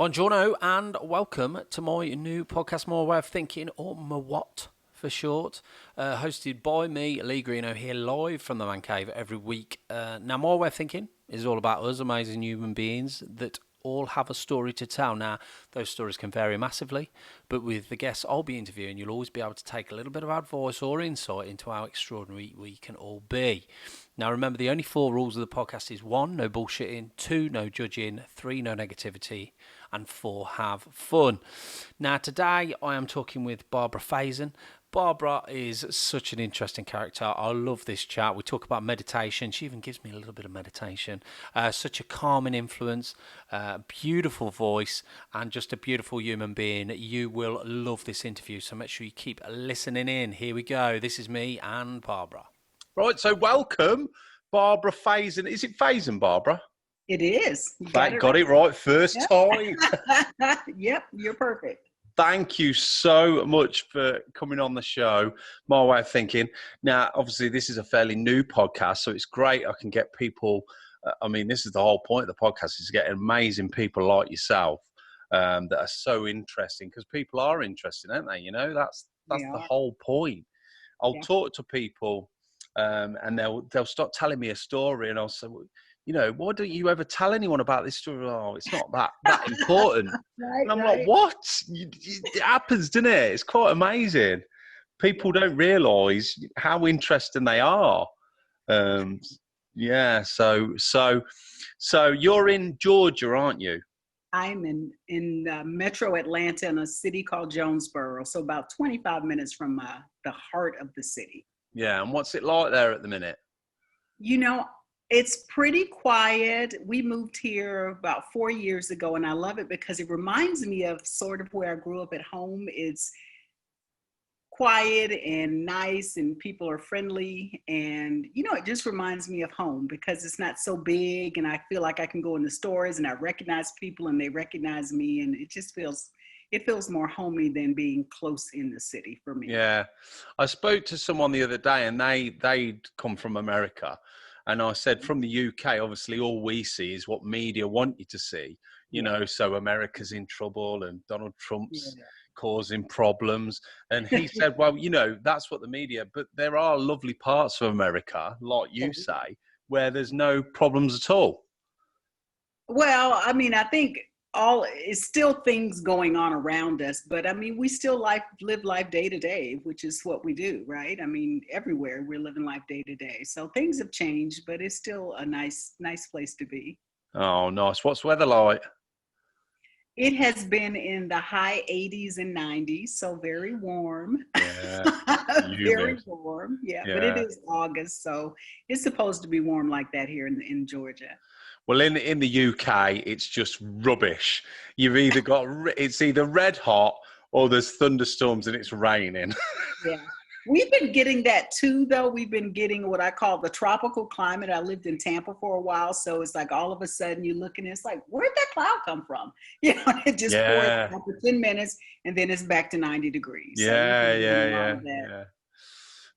Buongiorno and welcome to my new podcast, My Way of Thinking, or MWAT for short, hosted by me, Lee Greeno, here live from the Man Cave every week. Now, My Way of Thinking is all about us amazing human beings that all have a story to tell. Now, those stories can vary massively, but with the guests I'll be interviewing, you'll always be able to take a little bit of advice or insight into how extraordinary we can all be. Now, remember, the only 4 rules of the podcast is 1, no bullshitting, 2, no judging, 3, no negativity, and 4, have fun. Now, today I am talking with Barbara Faison. Barbara is such an interesting character. I love this chat. We talk about meditation. She even gives me a little bit of meditation. Such a calming influence, beautiful voice, and just a beautiful human being. You will love this interview, so make sure you keep listening in. Here we go. This is me and Barbara. Right, so welcome, Barbara Faison. Is it Faison, Barbara? It is. Got it right first time. Yep, you're perfect. Thank you so much for coming on the show, My Way of Thinking. Now, obviously, this is a fairly new podcast, so it's great I can get people. This is the whole point of the podcast, is to get amazing people like yourself that are so interesting, because people are interesting, aren't they? You know, that's the whole point. I'll talk to people and they'll start telling me a story, and I'll say, well, you know, why don't you ever tell anyone about this story? Oh, it's not that important. And I'm like, what? It happens, doesn't it? It's quite amazing. People don't realise how interesting they are. So you're in Georgia, aren't you? I'm in Metro Atlanta, in a city called Jonesboro, so about 25 minutes from the heart of the city. Yeah, and what's it like there at the minute? You know, it's pretty quiet. We moved here about 4 years ago, and I love it because it reminds me of sort of where I grew up at home. It's quiet and nice, and people are friendly, and it just reminds me of home because it's not so big, and I feel like I can go in the stores and I recognize people and they recognize me, and it feels more homey than being close in the city for me. Yeah, I spoke to someone the other day, and they'd come from America. And I said, from the UK, obviously, all we see is what media want you to see, you know, so America's in trouble and Donald Trump's causing problems. And he said, well, that's what the media, but there are lovely parts of America, like you say, where there's no problems at all. Well, I think it's still things going on around us, but we still live life day to day, which is what we do, right? Everywhere we're living life day to day. So things have changed, but it's still a nice place to be. Oh, nice. What's the weather like? It has been in the high 80s and 90s, so very warm. Yeah, very warm. Yeah, but it is August, so it's supposed to be warm like that here in Georgia. Well, in the UK, it's just rubbish. You've either got it's either red hot or there's thunderstorms and it's raining. Yeah, we've been getting that too, though. We've been getting what I call the tropical climate. I lived in Tampa for a while, so it's like all of a sudden you look and it's like, where'd that cloud come from? It just pours out for 10 minutes and then it's back to 90 degrees. Yeah.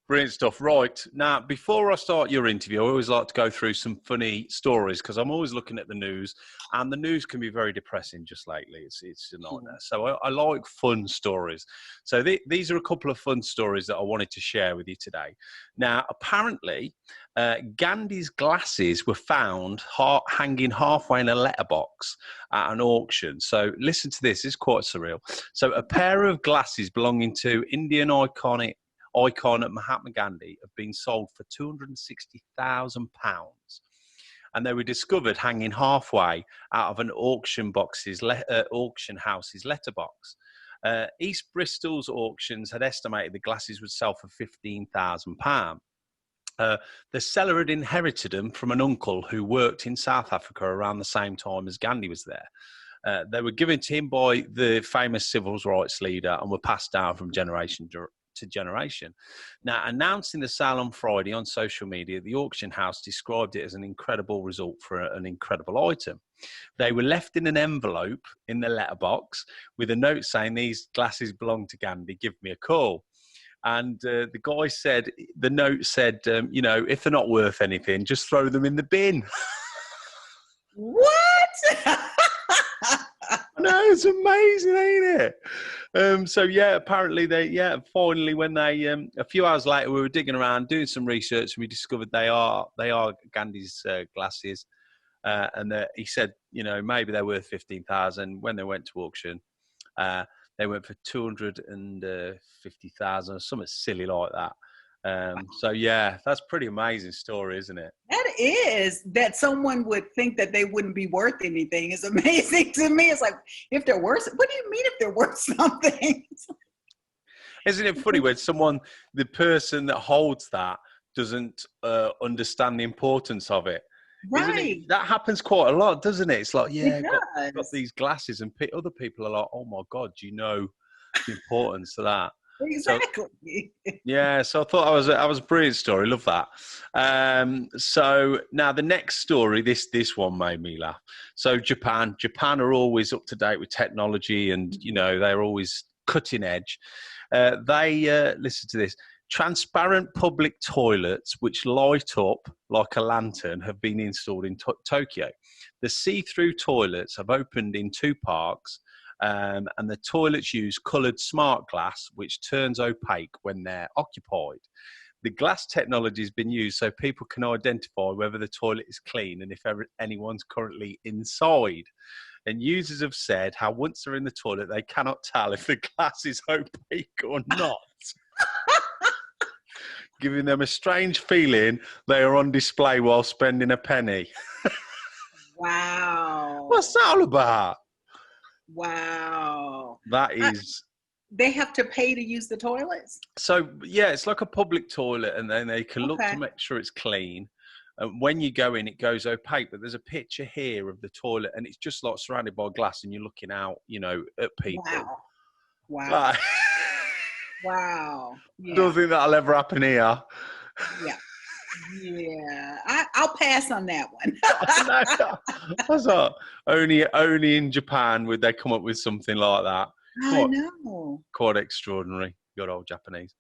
Brilliant stuff. Right. Now, before I start your interview, I always like to go through some funny stories because I'm always looking at the news, and the news can be very depressing just lately. It's a nightmare. So I like fun stories. So these are a couple of fun stories that I wanted to share with you today. Now, apparently, Gandhi's glasses were found hanging halfway in a letterbox at an auction. So listen to this. It's quite surreal. So a pair of glasses belonging to Indian icon Mahatma Gandhi have been sold for £260,000, and they were discovered hanging halfway out of an auction house's letterbox. East Bristol's auctions had estimated the glasses would sell for £15,000. The seller had inherited them from an uncle who worked in South Africa around the same time as Gandhi was there. They were given to him by the famous civil rights leader and were passed down from generation to generation. Now, announcing the sale on Friday on social media, the auction house described it as an incredible result for an incredible item. They were left in an envelope in the letterbox with a note saying, "These glasses belong to Gandhi, give me a call." And the note said, if they're not worth anything, just throw them in the bin. What? No, it's amazing, ain't it? So yeah, apparently finally when they a few hours later we were digging around doing some research and we discovered they are Gandhi's glasses, and he said maybe they're worth 15,000 when they went to auction. They went for 250,000 or something silly like that. So yeah, that's pretty amazing story, isn't it? That is, that someone would think that they wouldn't be worth anything is amazing to me. It's like, if they're worth, what do you mean if they're worth something? Isn't it funny when the person that holds that doesn't understand the importance of it? Right. Isn't it? That happens quite a lot, doesn't it? It's like, yeah, I've got these glasses, and other people are like, oh my God, do you know the importance of that? Exactly. So I thought that was a brilliant story. Love that. So now the next story, this one made me laugh. So Japan are always up to date with technology, and they're always cutting edge. They listen to this. Transparent public toilets which light up like a lantern have been installed in Tokyo. The see-through toilets have opened in 2 parks. And the toilets use coloured smart glass, which turns opaque when they're occupied. The glass technology has been used so people can identify whether the toilet is clean and if anyone's currently inside. And users have said how once they're in the toilet, they cannot tell if the glass is opaque or not. Giving them a strange feeling they are on display while spending a penny. Wow. What's that all about? Wow. That is... They have to pay to use the toilets? So, yeah, it's like a public toilet, and then they can look to make sure it's clean. And when you go in, it goes opaque, but there's a picture here of the toilet, and it's just like surrounded by glass, and you're looking out, at people. Wow. Wow. Yeah. Don't think that'll ever happen here. Yeah. I'll pass on that one. I thought only in Japan would they come up with something like that. I know. Quite extraordinary. Good old Japanese.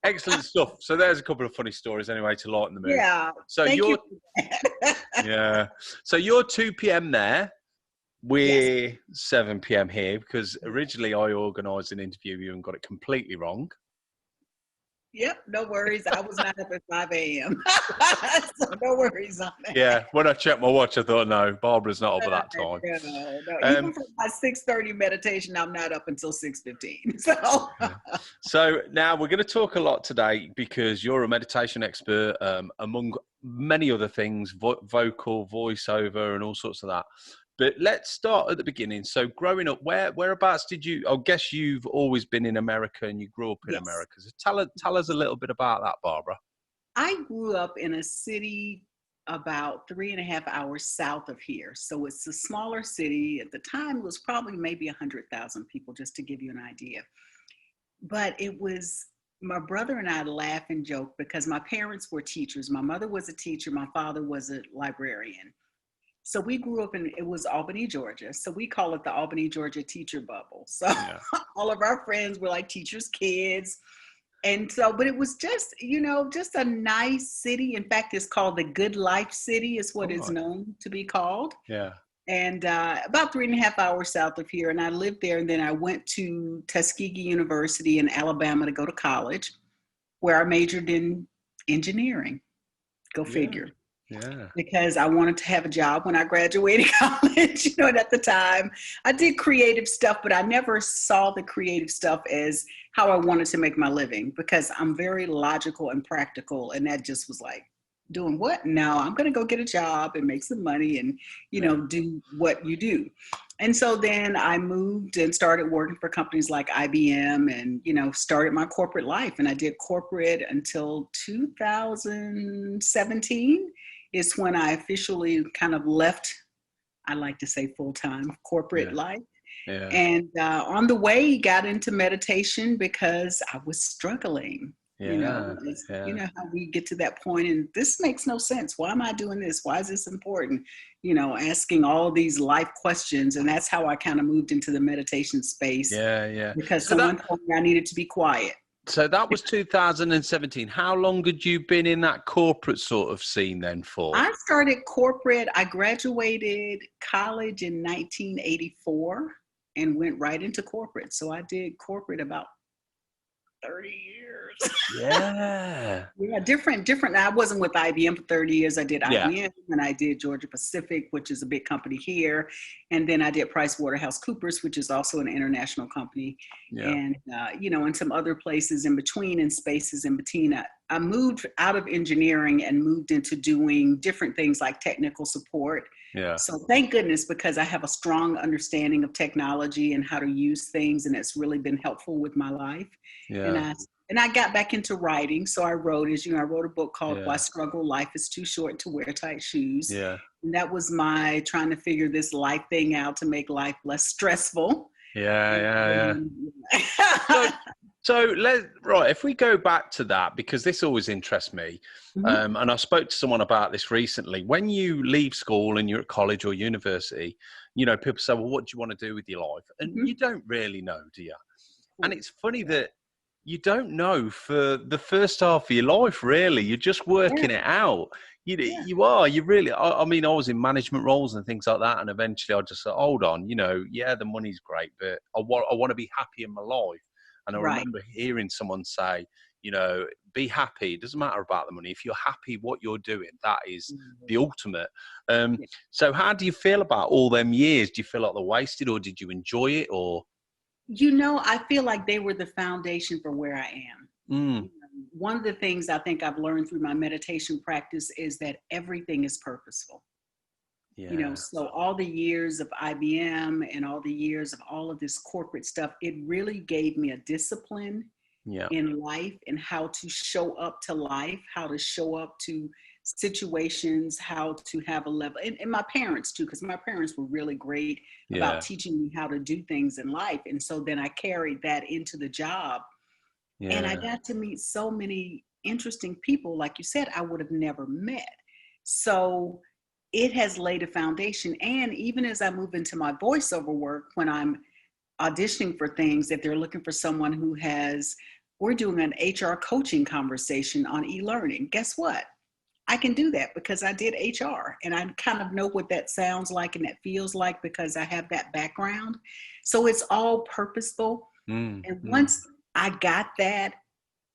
Excellent stuff. So there's a couple of funny stories anyway to lighten the mood. Yeah. So you're yeah. So you're 2 p.m. there. We're 7 p.m. here because originally I organised an interview with you and got it completely wrong. No worries. I was not up at 5 a.m. So no worries on that. Yeah, when I checked my watch, I thought, no, Barbara's not up at that time. No. Even for my 6:30 meditation, I'm not up until 6:15. So now we're going to talk a lot today because you're a meditation expert, among many other things, vocal, voiceover, and all sorts of that. But let's start at the beginning. So growing up, whereabouts did you, I guess you've always been in America and you grew up in America. So tell us a little bit about that, Barbara. I grew up in a city about 3.5 hours south of here. So it's a smaller city. At the time, it was probably maybe 100,000 people, just to give you an idea. But it was, my brother and I laugh and joke because my parents were teachers. My mother was a teacher. My father was a librarian. So we grew up it was Albany, Georgia. So we call it the Albany, Georgia teacher bubble. So all of our friends were like teachers' kids. And so, but it was just, just a nice city. In fact, it's called the Good Life City is what it's known to be called. Yeah. And about 3.5 hours south of here. And I lived there. And then I went to Tuskegee University in Alabama to go to college, where I majored in engineering. Go figure. Yeah. Because I wanted to have a job when I graduated college, and at the time I did creative stuff, but I never saw the creative stuff as how I wanted to make my living because I'm very logical and practical. And that just was like, doing what? No, I'm going to go get a job and make some money and, do what you do. And so then I moved and started working for companies like IBM and, started my corporate life. And I did corporate until 2017 is when I officially kind of left, I like to say full-time corporate life. Yeah. And on the way, got into meditation because I was struggling. You know how we get to that point and this makes no sense. Why am I doing this? Why is this important? Asking all these life questions. And that's how I kind of moved into the meditation space. Yeah. Because someone told me I needed to be quiet. So that was 2017. How long had you been in that corporate sort of scene then for? I started corporate. I graduated college in 1984. and went right into corporate. So I did corporate about 30 years. Yeah. Yeah, different. I wasn't with IBM for 30 years. I did Yeah. IBM and I did Georgia Pacific, which is a big company here. And then I did PricewaterhouseCoopers, which is also an international company. Yeah. And, and some other places in between and spaces in between. I moved out of engineering and moved into doing different things like technical support. Yeah. So thank goodness, because I have a strong understanding of technology and how to use things. And it's really been helpful with my life. Yeah. And I got back into writing. So I wrote, I wrote a book called Yeah. Why Struggle? Life is Too Short to Wear Tight Shoes. Yeah. And that was my trying to figure this life thing out to make life less stressful. Yeah. So if we go back to that, because this always interests me, Mm-hmm. and I spoke to someone about this recently. When you leave school and you're at college or university, people say, well, what do you want to do with your life? And you don't really know, do you? And it's funny that you don't know for the first half of your life, really. You're just working it out. You really, I mean, I was in management roles and things like that. And eventually I just said, hold on, the money's great, but I want to be happy in my life. And I remember hearing someone say, be happy. It doesn't matter about the money. If you're happy what you're doing, that is the ultimate. So how do you feel about all them years? Do you feel like they're wasted, or did you enjoy it, or? I feel like they were the foundation for where I am. One of the things I think I've learned through my meditation practice is that everything is purposeful. So all the years of IBM and all the years of all of this corporate stuff, it really gave me a discipline in life and how to show up to life, how to show up to situations, how to have a level, and my parents too, because my parents were really great about teaching me how to do things in life. And so then I carried that into the job, and I got to meet so many interesting people, like you said, I would have never met. So it has laid a foundation. And even as I move into my voiceover work, when I'm auditioning for things, that they're looking for someone who we're doing an HR coaching conversation on e-learning. Guess what? I can do that because I did HR and I kind of know what that sounds like and that feels like because I have that background. So it's all purposeful. And once I got that,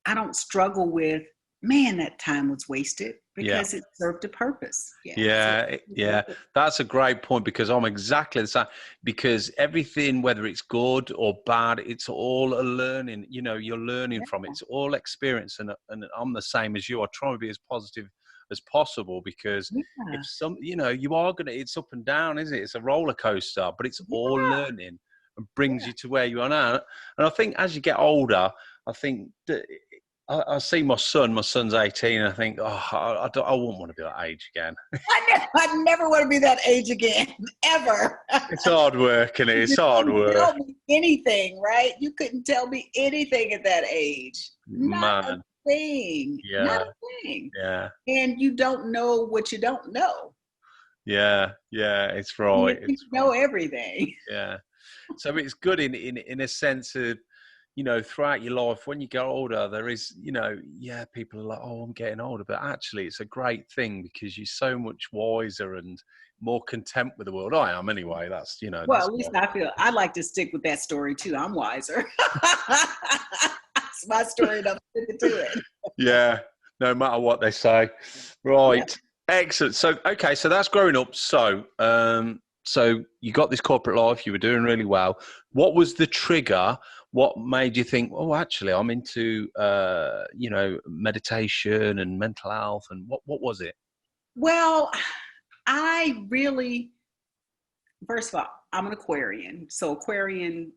I don't struggle with, man, that time was wasted, because it served a purpose. That's a great point, because I'm exactly the same. Because everything, whether it's good or bad, it's all a learning. You're learning from it. It's all experience, and I'm the same as you. I try to be as positive as possible, because if you are gonna, it's up and down, isn't it? It's a roller coaster, but it's all learning and brings you to where you are now. And I think as you get older, I think that I see my son's 18, and I think, I wouldn't want to be that age again. I never want to be that age again, ever. It's hard work, and it's hard work. Tell me anything, right? You couldn't tell me anything at that age. Not a thing. Not a thing. Yeah. And you don't know what you don't know. Yeah, it's right. You know everything. Yeah. So it's good in a sense of, throughout your life, when you get older, there is, people are like, oh, I'm getting older. But actually, it's a great thing, because you're so much wiser and more content with the world. I am anyway. That's, Well, at least I like to stick with that story too. I'm wiser. It's my story, and I'm sticking to it. Yeah, no matter what they say. Right. Yeah. Excellent. So, okay, so that's growing up. So, so you got this corporate life, you were doing really well. What was the trigger? What made you think, oh, actually, I'm into, meditation and mental health? And what was it? Well, first of all, I'm an Aquarian. So Aquarian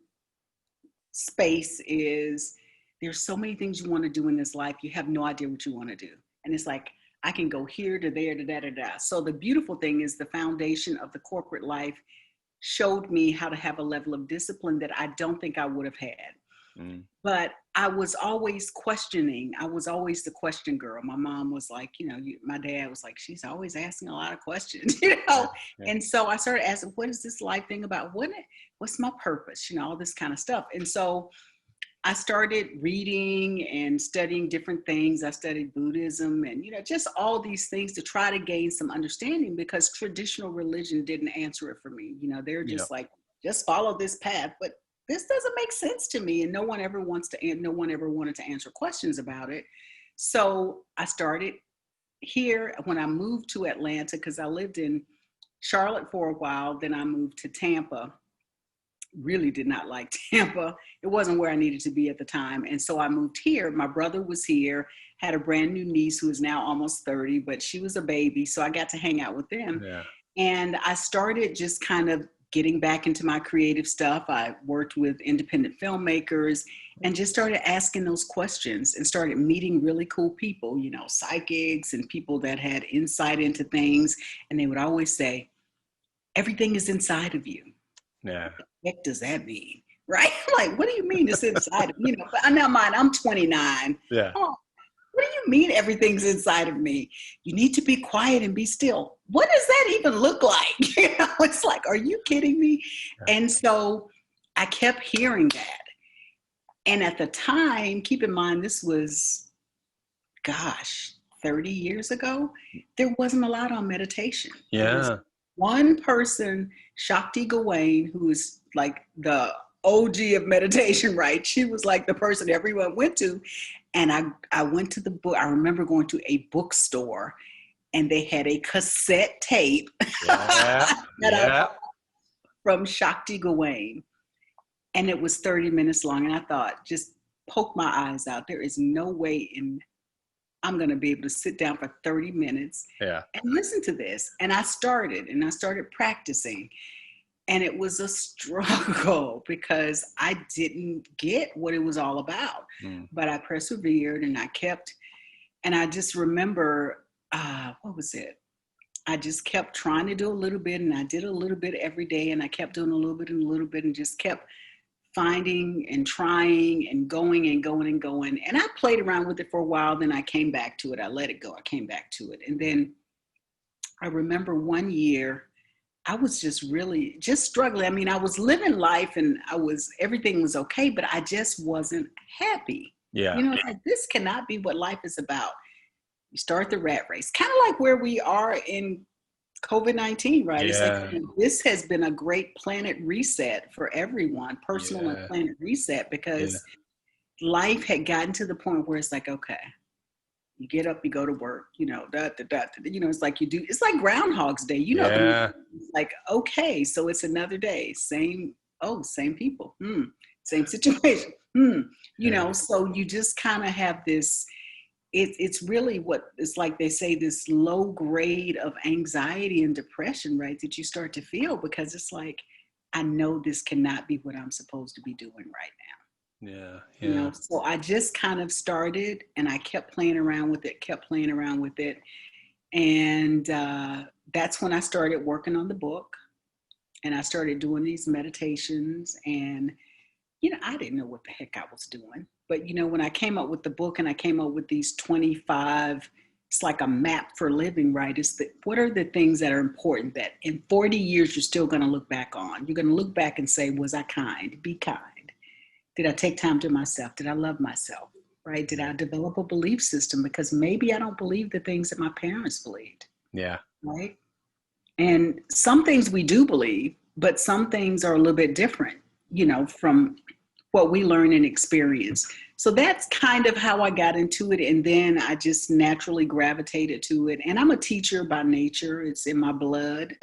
space is, there's so many things you want to do in this life. You have no idea what you want to do. And it's like, I can go here to there to da. So the beautiful thing is the foundation of the corporate life showed me how to have a level of discipline that I don't think I would have had. But I was always questioning. I was always the question girl. My mom was like, my dad was like, she's always asking a lot of questions, Yeah. And so I started asking, what is this life thing about? What's my purpose? All this kind of stuff. And so I started reading and studying different things. I studied Buddhism and, just all these things to try to gain some understanding, because traditional religion didn't answer it for me. They're just like, just follow this path. But this doesn't make sense to me. And no one ever wanted to answer questions about it. So I started here when I moved to Atlanta, because I lived in Charlotte for a while. Then I moved to Tampa. Really did not like Tampa. It wasn't where I needed to be at the time. And so I moved here. My brother was here, had a brand new niece who is now almost 30, but she was a baby. So I got to hang out with them. Yeah. And I started just kind of getting back into my creative stuff. I worked with independent filmmakers and just started asking those questions and started meeting really cool people, you know, psychics and people that had insight into things. And they would always say, everything is inside of you. Yeah. What does that mean? Right? Like, what do you mean it's inside of me? You know, but now mine, I'm 29. Yeah. Oh, what do you mean everything's inside of me? You need to be quiet and be still. What does that even look like? You know, it's like, are you kidding me? Yeah. And so I kept hearing that. And at the time, keep in mind, this was, 30 years ago, there wasn't a lot on meditation. Yeah. One person, Shakti Gawain, who is like the OG of meditation, right? She was like the person everyone went to. And I went to the book. I remember going to a bookstore and they had a cassette tape from Shakti Gawain. And it was 30 minutes long. And I thought, just poke my eyes out. There is no way I'm going to be able to sit down for 30 minutes and listen to this. And I started practicing. And it was a struggle because I didn't get what it was all about. But I persevered and I kept, and I just remember, what was it? I just kept trying to do a little bit, and I did a little bit every day, and I kept doing a little bit and just kept finding and trying and going and going and going. And I played around with it for a while. Then I came back to it. I let it go. I came back to it. And then I remember one year, I was just struggling. I mean, I was living life and everything was okay, but I just wasn't happy. Yeah. You know, it's like, this cannot be what life is about. You start the rat race, kind of like where we are in COVID-19, right? It's like, this has been a great planet reset for everyone, personal and planet reset, because life had gotten to the point where it's like, okay, you get up, you go to work, you know, you know, it's like it's like Groundhog's Day, you know, it's like, okay, so it's another day, same people, same situation, you know, so you just kind of have this, it's really what it's like, they say, this low grade of anxiety and depression, right, that you start to feel, because it's like, I know this cannot be what I'm supposed to be doing right now. You know, so I just kind of started and I kept playing around with it. And that's when I started working on the book, and I started doing these meditations. And, you know, I didn't know what the heck I was doing. But, you know, when I came up with the book and I came up with these 25, it's like a map for living, right? What are the things that are important that in 40 years you're still going to look back on? You're going to look back and say, was I kind? Be kind. Did I take time to myself? Did I love myself, right? Did I develop a belief system? Because maybe I don't believe the things that my parents believed. Yeah. Right? And some things we do believe, but some things are a little bit different, you know, from what we learn and experience. So that's kind of how I got into it. And then I just naturally gravitated to it. And I'm a teacher by nature. It's in my blood.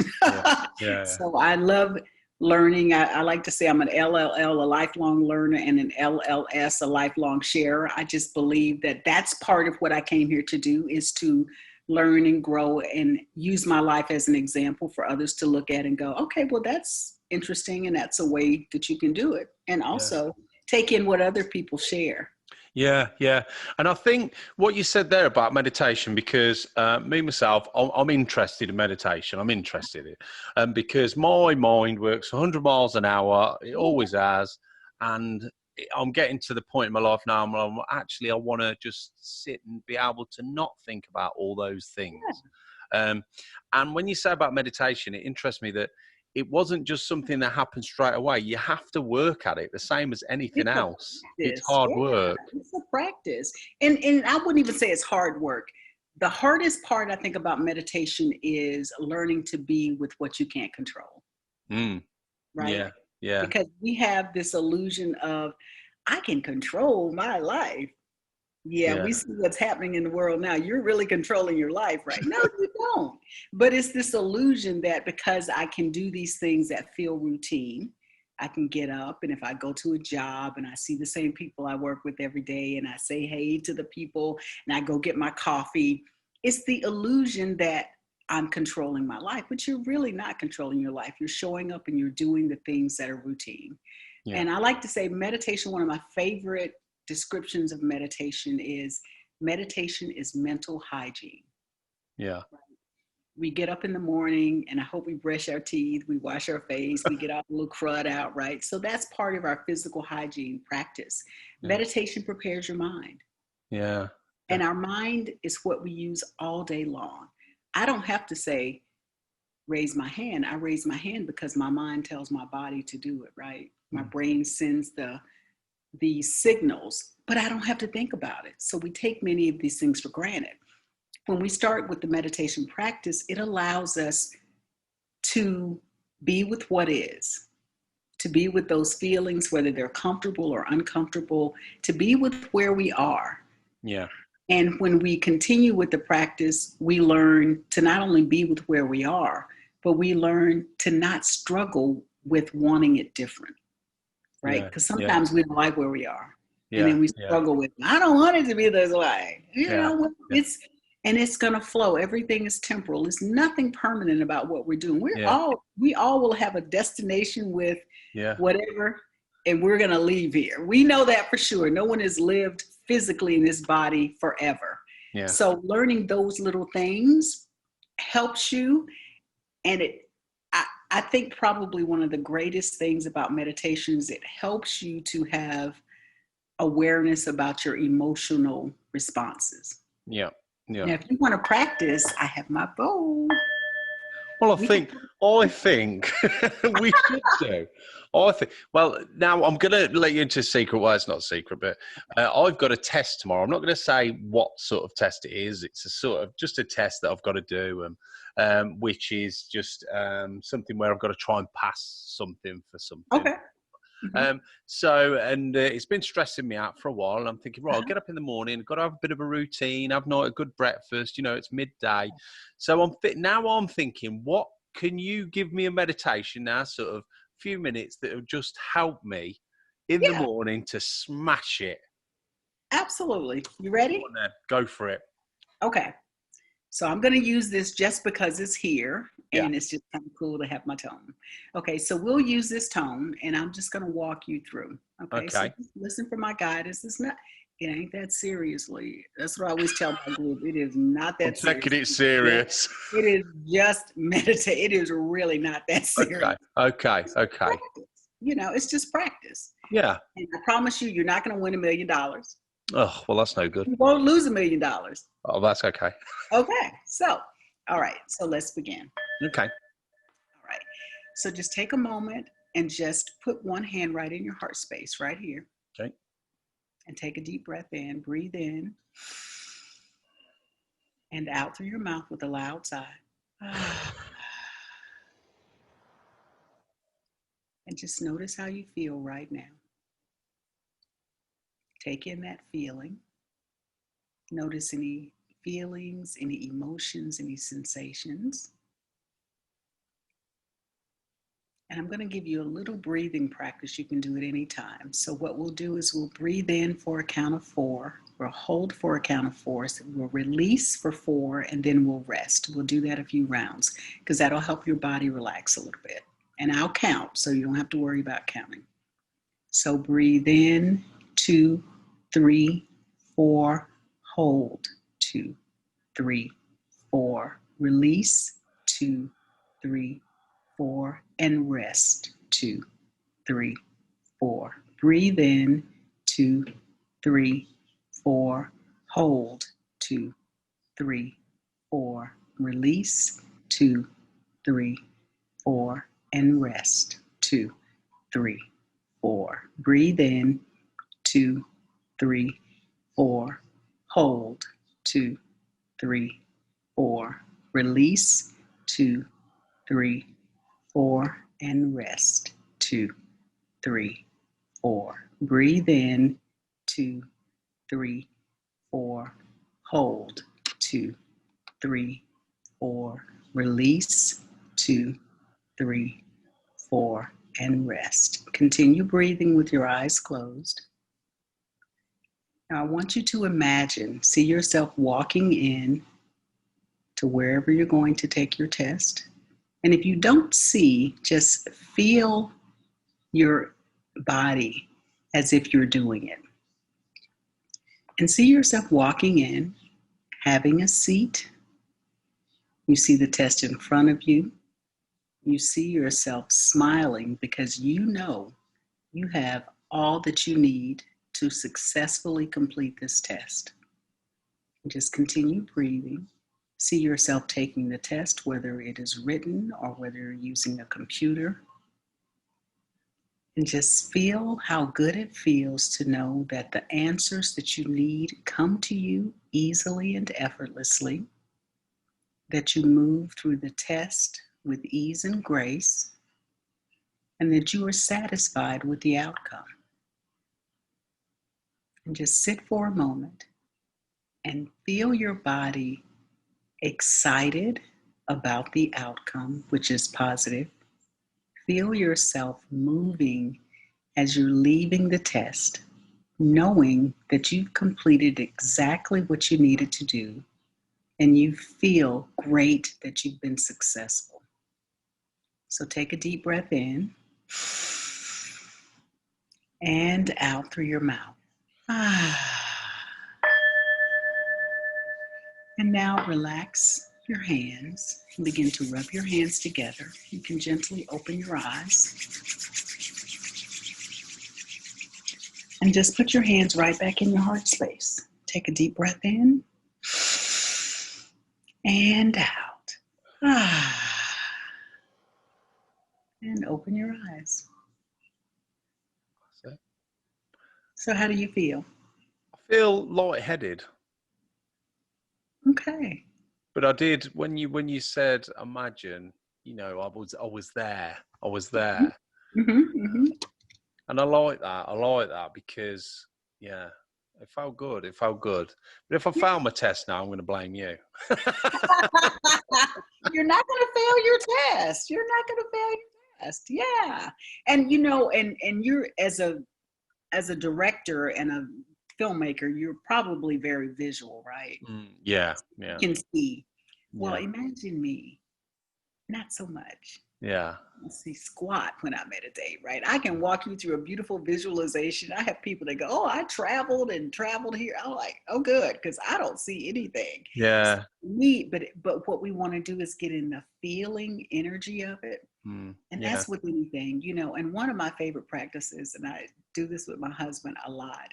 So I love learning. I like to say I'm an LLL, a lifelong learner, and an LLS, a lifelong sharer. I just believe that that's part of what I came here to do, is to learn and grow and use my life as an example for others to look at and go, okay, well, that's interesting. And that's a way that you can do it. And also take in what other people share. Yeah. And I think what you said there about meditation, because myself, I'm interested in meditation. I'm interested in it because my mind works 100 miles an hour. It always has. And I'm getting to the point in my life now where I want to just sit and be able to not think about all those things. And when you say about meditation, it interests me that it wasn't just something that happened straight away. You have to work at it, the same as anything else. It's hard work. It's a practice. And I wouldn't even say it's hard work. The hardest part, I think, about meditation is learning to be with what you can't control. Right? Yeah. Because we have this illusion of, I can control my life. Yeah, Yeah. we see what's happening in the world now. You're really controlling your life, right? No, you don't. But it's this illusion that because I can do these things that feel routine, I can get up, and if I go to a job and I see the same people I work with every day and I say hey to the people and I go get my coffee, it's the illusion that I'm controlling my life, but you're really not controlling your life. You're showing up and you're doing the things that are routine. Yeah. And I like to say meditation, one of my favorite descriptions of meditation is mental hygiene. Yeah. We get up in the morning and I hope we brush our teeth, we wash our face, we get all the little crud out, right? So that's part of our physical hygiene practice. Yeah. Meditation prepares your mind. Yeah. And our mind is what we use all day long. I don't have to say, raise my hand. I raise my hand because my mind tells my body to do it, right? My brain sends the signals, but I don't have to think about it. So we take many of these things for granted. When we start with the meditation practice, it allows us to be with what is, to be with those feelings, whether they're comfortable or uncomfortable, to be with where we are. Yeah. And when we continue with the practice, we learn to not only be with where we are, but we learn to not struggle with wanting it different, right? Yeah. Because Yeah. sometimes we don't like where we are. And Yeah. then we Yeah. struggle with, I don't want it to be this way. Yeah. It's going to flow. Everything is temporal. There's nothing permanent about what we're doing. Yeah. We all will have a destination with Yeah. whatever, and we're going to leave here. We know that for sure. No one has lived physically in this body forever. Yeah. So learning those little things helps you. And I think probably one of the greatest things about meditation is it helps you to have awareness about your emotional responses. Yeah. Yeah. Now, if you want to practice, I have my bowl. Well, I think we should do. Well, now I'm going to let you into a secret. Well, it's not a secret, but I've got a test tomorrow. I'm not going to say what sort of test it is. It's a sort of just a test that I've got to do, which is just something where I've got to try and pass something for something. Okay. Mm-hmm. It's been stressing me out for a while. And I'm thinking, right, I'll get up in the morning, got to have a bit of a routine, have a good breakfast. It's midday. So I'm thinking, what can you give me a meditation now, sort of few minutes that will just help me in the morning to smash it? Absolutely. You ready? Go on then. Go for it. Okay. So I'm going to use this just because it's here and it's just kind of cool to have my tone. Okay, so we'll use this tone and I'm just going to walk you through. Okay. So just listen for my guidance. It ain't that seriously. That's what I always tell my group. It is not that serious. I'm taking it serious. It is just meditate. It is really not that serious. Okay. It's just practice. Yeah. And I promise you, you're not going to win $1 million. Oh, well, that's no good. You won't lose $1 million. Oh, that's okay. Okay. So, all right. So let's begin. Okay. All right. So just take a moment and just put one hand right in your heart space right here. Okay. And take a deep breath in. Breathe in. And out through your mouth with a loud sigh. And just notice how you feel right now. Take in that feeling. Notice any feelings, any emotions, any sensations. And I'm going to give you a little breathing practice. You can do it anytime. So what we'll do is we'll breathe in for a count of 4. We'll hold for a count of 4. So we'll release for 4, and then we'll rest. We'll do that a few rounds because that'll help your body relax a little bit. And I'll count, so you don't have to worry about counting. So breathe in, 2, 3, 4, hold, 2, 3, 4, release, 2, 3, 4, and rest, 2, 3, 4. Breathe in, 2, 3, 4, hold, 2, 3, 4, release, 2, 3, 4, and rest, 2, 3, 4. Breathe in, 2, 3, 4, hold, 2, 3, 4, release, 2, 3, 4, and rest, 2, 3, 4. Breathe in, 2, 3, 4. Hold, 2, 3, 4. Release, 2, 3, 4. And rest. Continue breathing with your eyes closed. Now I want you to imagine, see yourself walking in to wherever you're going to take your test. And if you don't see, just feel your body as if you're doing it. And see yourself walking in, having a seat. You see the test in front of you. You see yourself smiling because you know you have all that you need to successfully complete this test. Just continue breathing. See yourself taking the test, whether it is written or whether you're using a computer. And just feel how good it feels to know that the answers that you need come to you easily and effortlessly, that you move through the test with ease and grace, and that you are satisfied with the outcome. And just sit for a moment and feel your body excited about the outcome, which is positive. Feel yourself moving as you're leaving the test, knowing that you've completed exactly what you needed to do, and you feel great that you've been successful. So take a deep breath in and out through your mouth. And now relax your hands and begin to rub your hands together. You can gently open your eyes. And just put your hands right back in your heart space. Take a deep breath in and out. And open your eyes. So how do you feel? I feel lightheaded. Okay. But I did when you said imagine, I was there. Mm-hmm, mm-hmm. And I like that because it felt good. But if I fail my test now, I'm going to blame you. You're not going to fail your test. Yeah. And and you're as a director and a filmmaker, you're probably very visual, right? Yeah. You can see. Well, imagine me, not so much. Yeah. See, squat when I meditate, right? I can walk you through a beautiful visualization. I have people that go, "Oh, I traveled here." I'm like, "Oh, good," because I don't see anything. Yeah. So but what we want to do is get in the feeling energy of it. And that's with anything, and one of my favorite practices, and I do this with my husband a lot,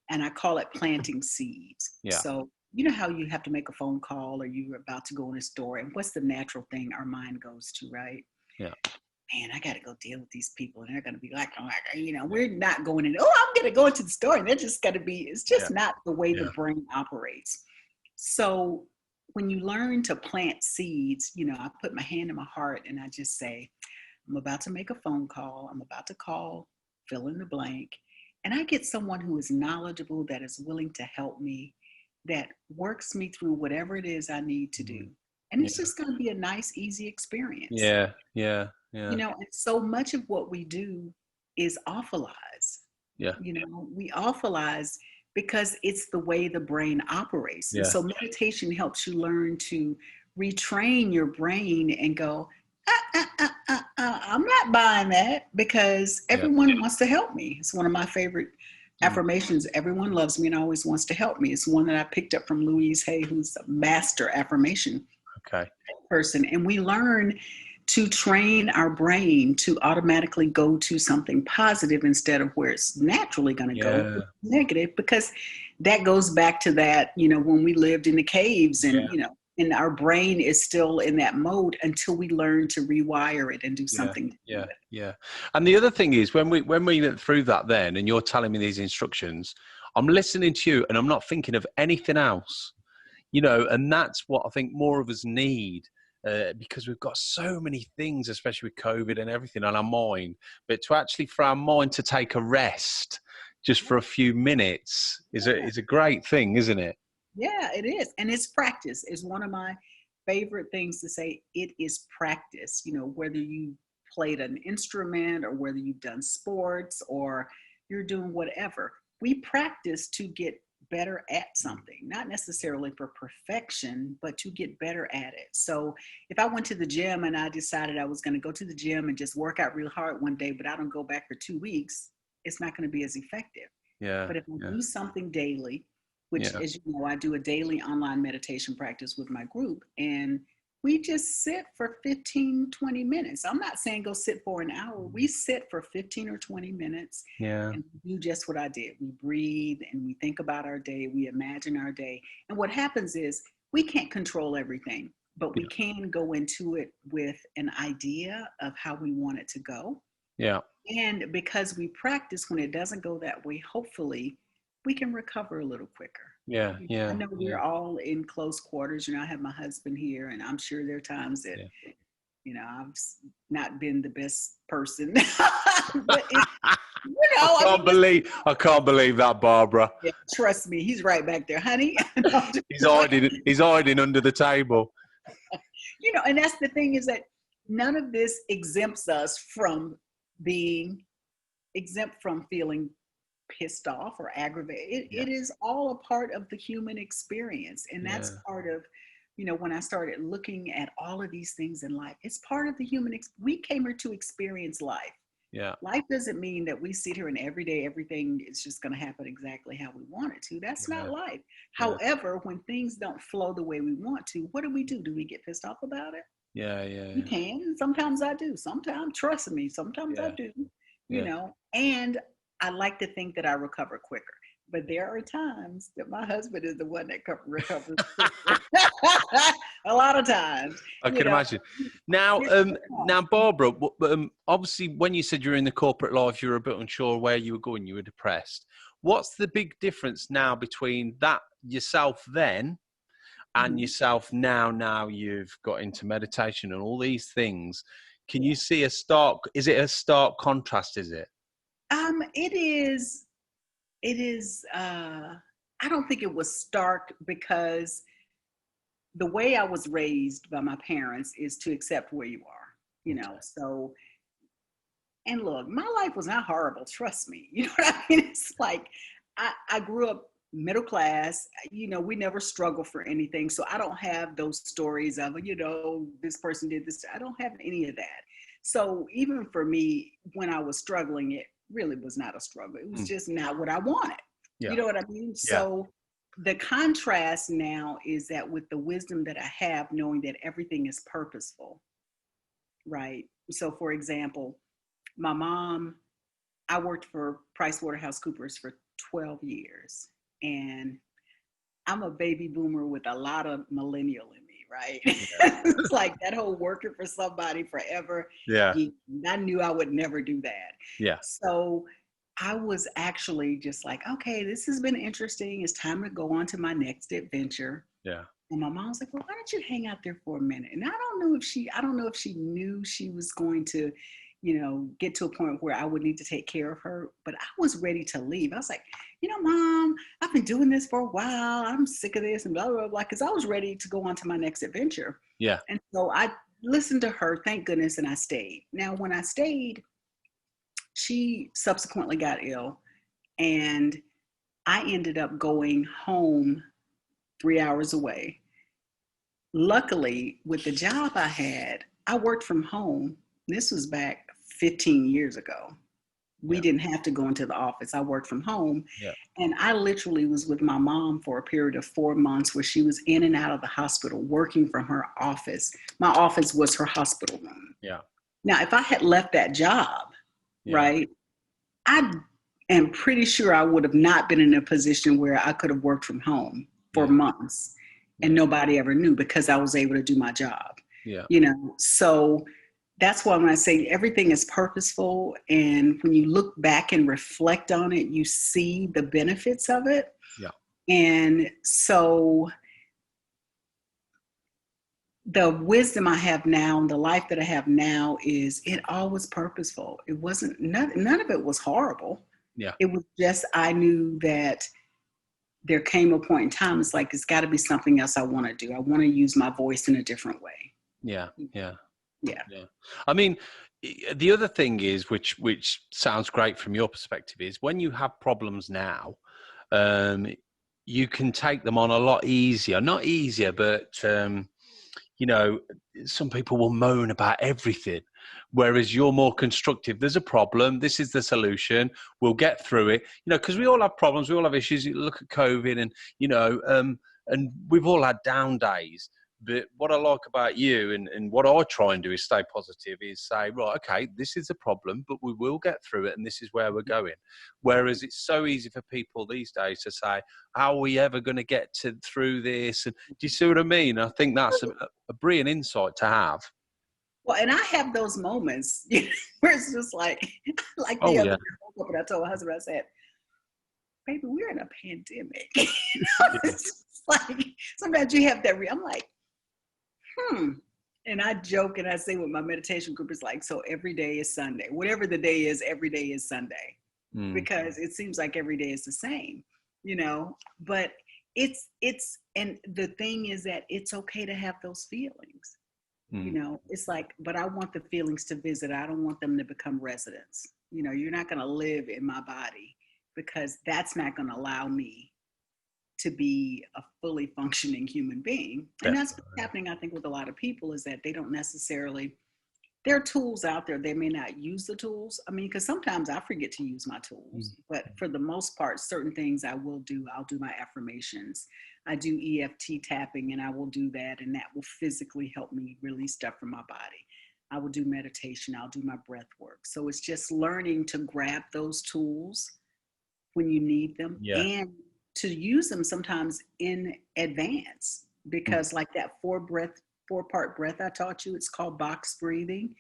and I call it planting seeds. Yeah. So you know how you have to make a phone call or you're about to go in a store, and what's the natural thing our mind goes to, right? Yeah. Man, I got to go deal with these people, and they're going to be like, we're not going in. Oh, I'm going to go into the store, and they're just going to be. It's just not the way the brain operates. So when you learn to plant seeds, I put my hand in my heart and I just say, I'm about to make a phone call. I'm about to call, fill in the blank. And I get someone who is knowledgeable, that is willing to help me, that works me through whatever it is I need to do. And it's just going to be a nice, easy experience. Yeah. And so much of what we do is awfulize. Yeah. We awfulize because it's the way the brain operates. Yeah. And so meditation helps you learn to retrain your brain and go, I'm not buying that, because everyone wants to help me. It's one of my favorite affirmations. Everyone loves me and always wants to help me. It's one that I picked up from Louise Hay, who's a master affirmation person. And we learn to train our brain to automatically go to something positive instead of where it's naturally going to go negative, because that goes back to that, when we lived in the caves and, and our brain is still in that mode until we learn to rewire it and do something. Yeah. And the other thing is when we went through that then, and you're telling me these instructions, I'm listening to you and I'm not thinking of anything else, and that's what I think more of us need. because we've got so many things, especially with COVID and everything on our mind. But to actually, for our mind to take a rest just for a few minutes is a great thing, isn't it? Yeah, it is. And it's practice. It's one of my favorite things to say. It is practice, whether you played an instrument or whether you've done sports or you're doing whatever. We practice to get better at something, not necessarily for perfection, but to get better at it. So if I went to the gym and I decided I was going to go to the gym and just work out real hard one day, but I don't go back for 2 weeks, it's not going to be as effective. Yeah. But if I do something daily, which, Yeah. as you know, I do a daily online meditation practice with my group, and we just sit for 15, 20 minutes. I'm not saying go sit for an hour. We sit for 15 or 20 minutes and do just what I did. We breathe and we think about our day. We imagine our day. And what happens is we can't control everything, but we can go into it with an idea of how we want it to go. Yeah. And because we practice, when it doesn't go that way, hopefully we can recover a little quicker. Yeah. I know we're all in close quarters. I have my husband here, and I'm sure there are times that, I've not been the best person. But I can't believe that, Barbara. Yeah, trust me, he's right back there, honey. He's hiding under the table. And that's the thing, is that none of this exempts us from being exempt from feeling pissed off or aggravated. It is all a part of the human experience. And that's part of, when I started looking at all of these things in life, it's part of the we came here to experience life. Yeah. Life doesn't mean that we sit here and every day everything is just going to happen exactly how we want it to. That's not life. However, when things don't flow the way we want to, what do? Do we get pissed off about it? You can. Sometimes I do. Sometimes, trust me, sometimes I do. And I like to think that I recover quicker. But there are times that my husband is the one that recovers quicker. A lot of times. I can imagine. Now, Barbara, obviously when you said you were in the corporate life, you were a bit unsure where you were going, you were depressed. What's the big difference now between that yourself then and yourself now? Now you've got into meditation and all these things. Can you see is it a stark contrast, is it? It is, I don't think it was stark, because the way I was raised by my parents is to accept where you are, so, and look, my life was not horrible, trust me. You know what I mean? It's like, I grew up middle class, we never struggled for anything. So I don't have those stories of, this person did this. I don't have any of that. So even for me, when I was struggling, it really was not a struggle. It was just not what I wanted. Yeah. You know what I mean? Yeah. So the contrast now is that with the wisdom that I have, knowing that everything is purposeful, right? So for example, my mom, I worked for PricewaterhouseCoopers for 12 years, and I'm a baby boomer with a lot of millennial in me, right? Yeah. It's like that whole working for somebody forever. Yeah. I knew I would never do that. Yeah. So I was actually just like, okay, this has been interesting. It's time to go on to my next adventure. Yeah. And my mom was like, well, why don't you hang out there for a minute? And I don't know if she knew she was going to, get to a point where I would need to take care of her, but I was ready to leave. I was like, Mom, I've been doing this for a while. I'm sick of this and blah, blah, blah, because I was ready to go on to my next adventure. Yeah. And so I listened to her, thank goodness, and I stayed. Now, when I stayed, she subsequently got ill, and I ended up going home 3 hours away. Luckily, with the job I had, I worked from home. This was back 15 years ago. We didn't have to go into the office. I worked from home. Yeah. And I literally was with my mom for a period of 4 months where she was in and out of the hospital working from her office. My office was her hospital room. Yeah. Now, if I had left that job, right, I am pretty sure I would have not been in a position where I could have worked from home for months and nobody ever knew, because I was able to do my job. Yeah. So that's why when I say everything is purposeful, and when you look back and reflect on it, you see the benefits of it. Yeah. And so the wisdom I have now and the life that I have now is it all was purposeful. It wasn't, none of it was horrible. Yeah. It was just, I knew that there came a point in time, it's like, it's got to be something else I want to do. I want to use my voice in a different way. Yeah. Yeah. Yeah. Yeah. I mean, the other thing is, which sounds great from your perspective, is when you have problems now, you can take them on a lot easier. Not easier, but you know, some people will moan about everything, whereas you're more constructive. There's a problem. This is the solution. We'll get through it. You know, because we all have problems. We all have issues. You look at COVID, and you know, and we've all had down days. But what I like about you, and what I try and do, is stay positive. Is say, right, okay, this is a problem, but we will get through it, and this is where we're going. Whereas it's so easy for people these days to say, how are we ever going to get through this? And do you see what I mean? I think that's a brilliant insight to have. Well, and I have those moments where it's just like the other day, I woke up and I told my husband, I said, baby, we're in a pandemic. It's like, sometimes you have that, I'm like, and I joke and I say with my meditation group, it's like, so every day is Sunday. Whatever the day is, every day is Sunday. Because it seems like every day is the same, you know, but it's, and the thing is that it's okay to have those feelings, you know, it's like, but I want the feelings to visit. I don't want them to become residents. You know, you're not going to live in my body, because that's not going to allow me to be a fully functioning human being. And that's what's happening, I think, with a lot of people, is that they don't necessarily, there are tools out there. They may not use the tools. I mean, because sometimes I forget to use my tools, but for the most part, certain things I will do. I'll do my affirmations. I do EFT tapping, and I will do that. And that will physically help me release stuff from my body. I will do meditation. I'll do my breath work. So it's just learning to grab those tools when you need them, and to use them sometimes in advance, because like that 4-part breath I taught you, it's called box breathing.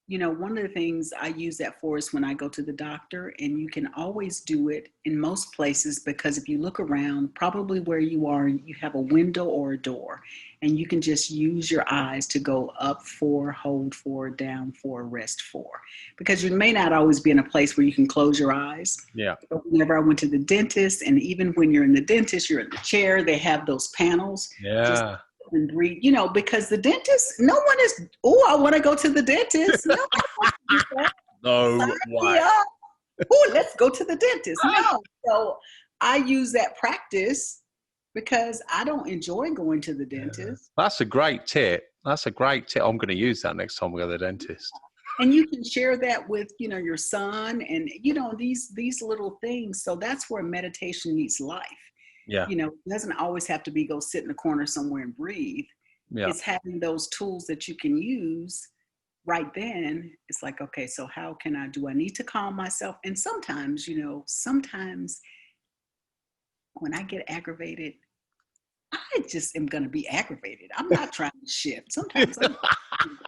You know, one of the things I use that for is when I go to the doctor, and you can always do it in most places, because if you look around, probably where you are, you have a window or a door, and you can just use your eyes to go up 4, hold 4, down 4, rest 4, because you may not always be in a place where you can close your eyes. Yeah. But whenever I went to the dentist, and even when you're in the dentist, you're in the chair, they have those panels. Yeah. Just and breathe, you know, because the dentist, no one is, oh, I want to go to the dentist. No, no way. Oh, let's go to the dentist. No. So I use that practice because I don't enjoy going to the dentist. That's a great tip. That's a great tip. I'm going to use that next time we go to the dentist. And you can share that with, you know, your son, and, you know, these little things. So that's where meditation meets life. Yeah. You know, it doesn't always have to be go sit in the corner somewhere and breathe. Yeah. It's having those tools that you can use right then. It's like, okay, so how can do I need to calm myself? And sometimes, you know, when I get aggravated, I just am going to be aggravated. I'm not trying to shift. Sometimes I'm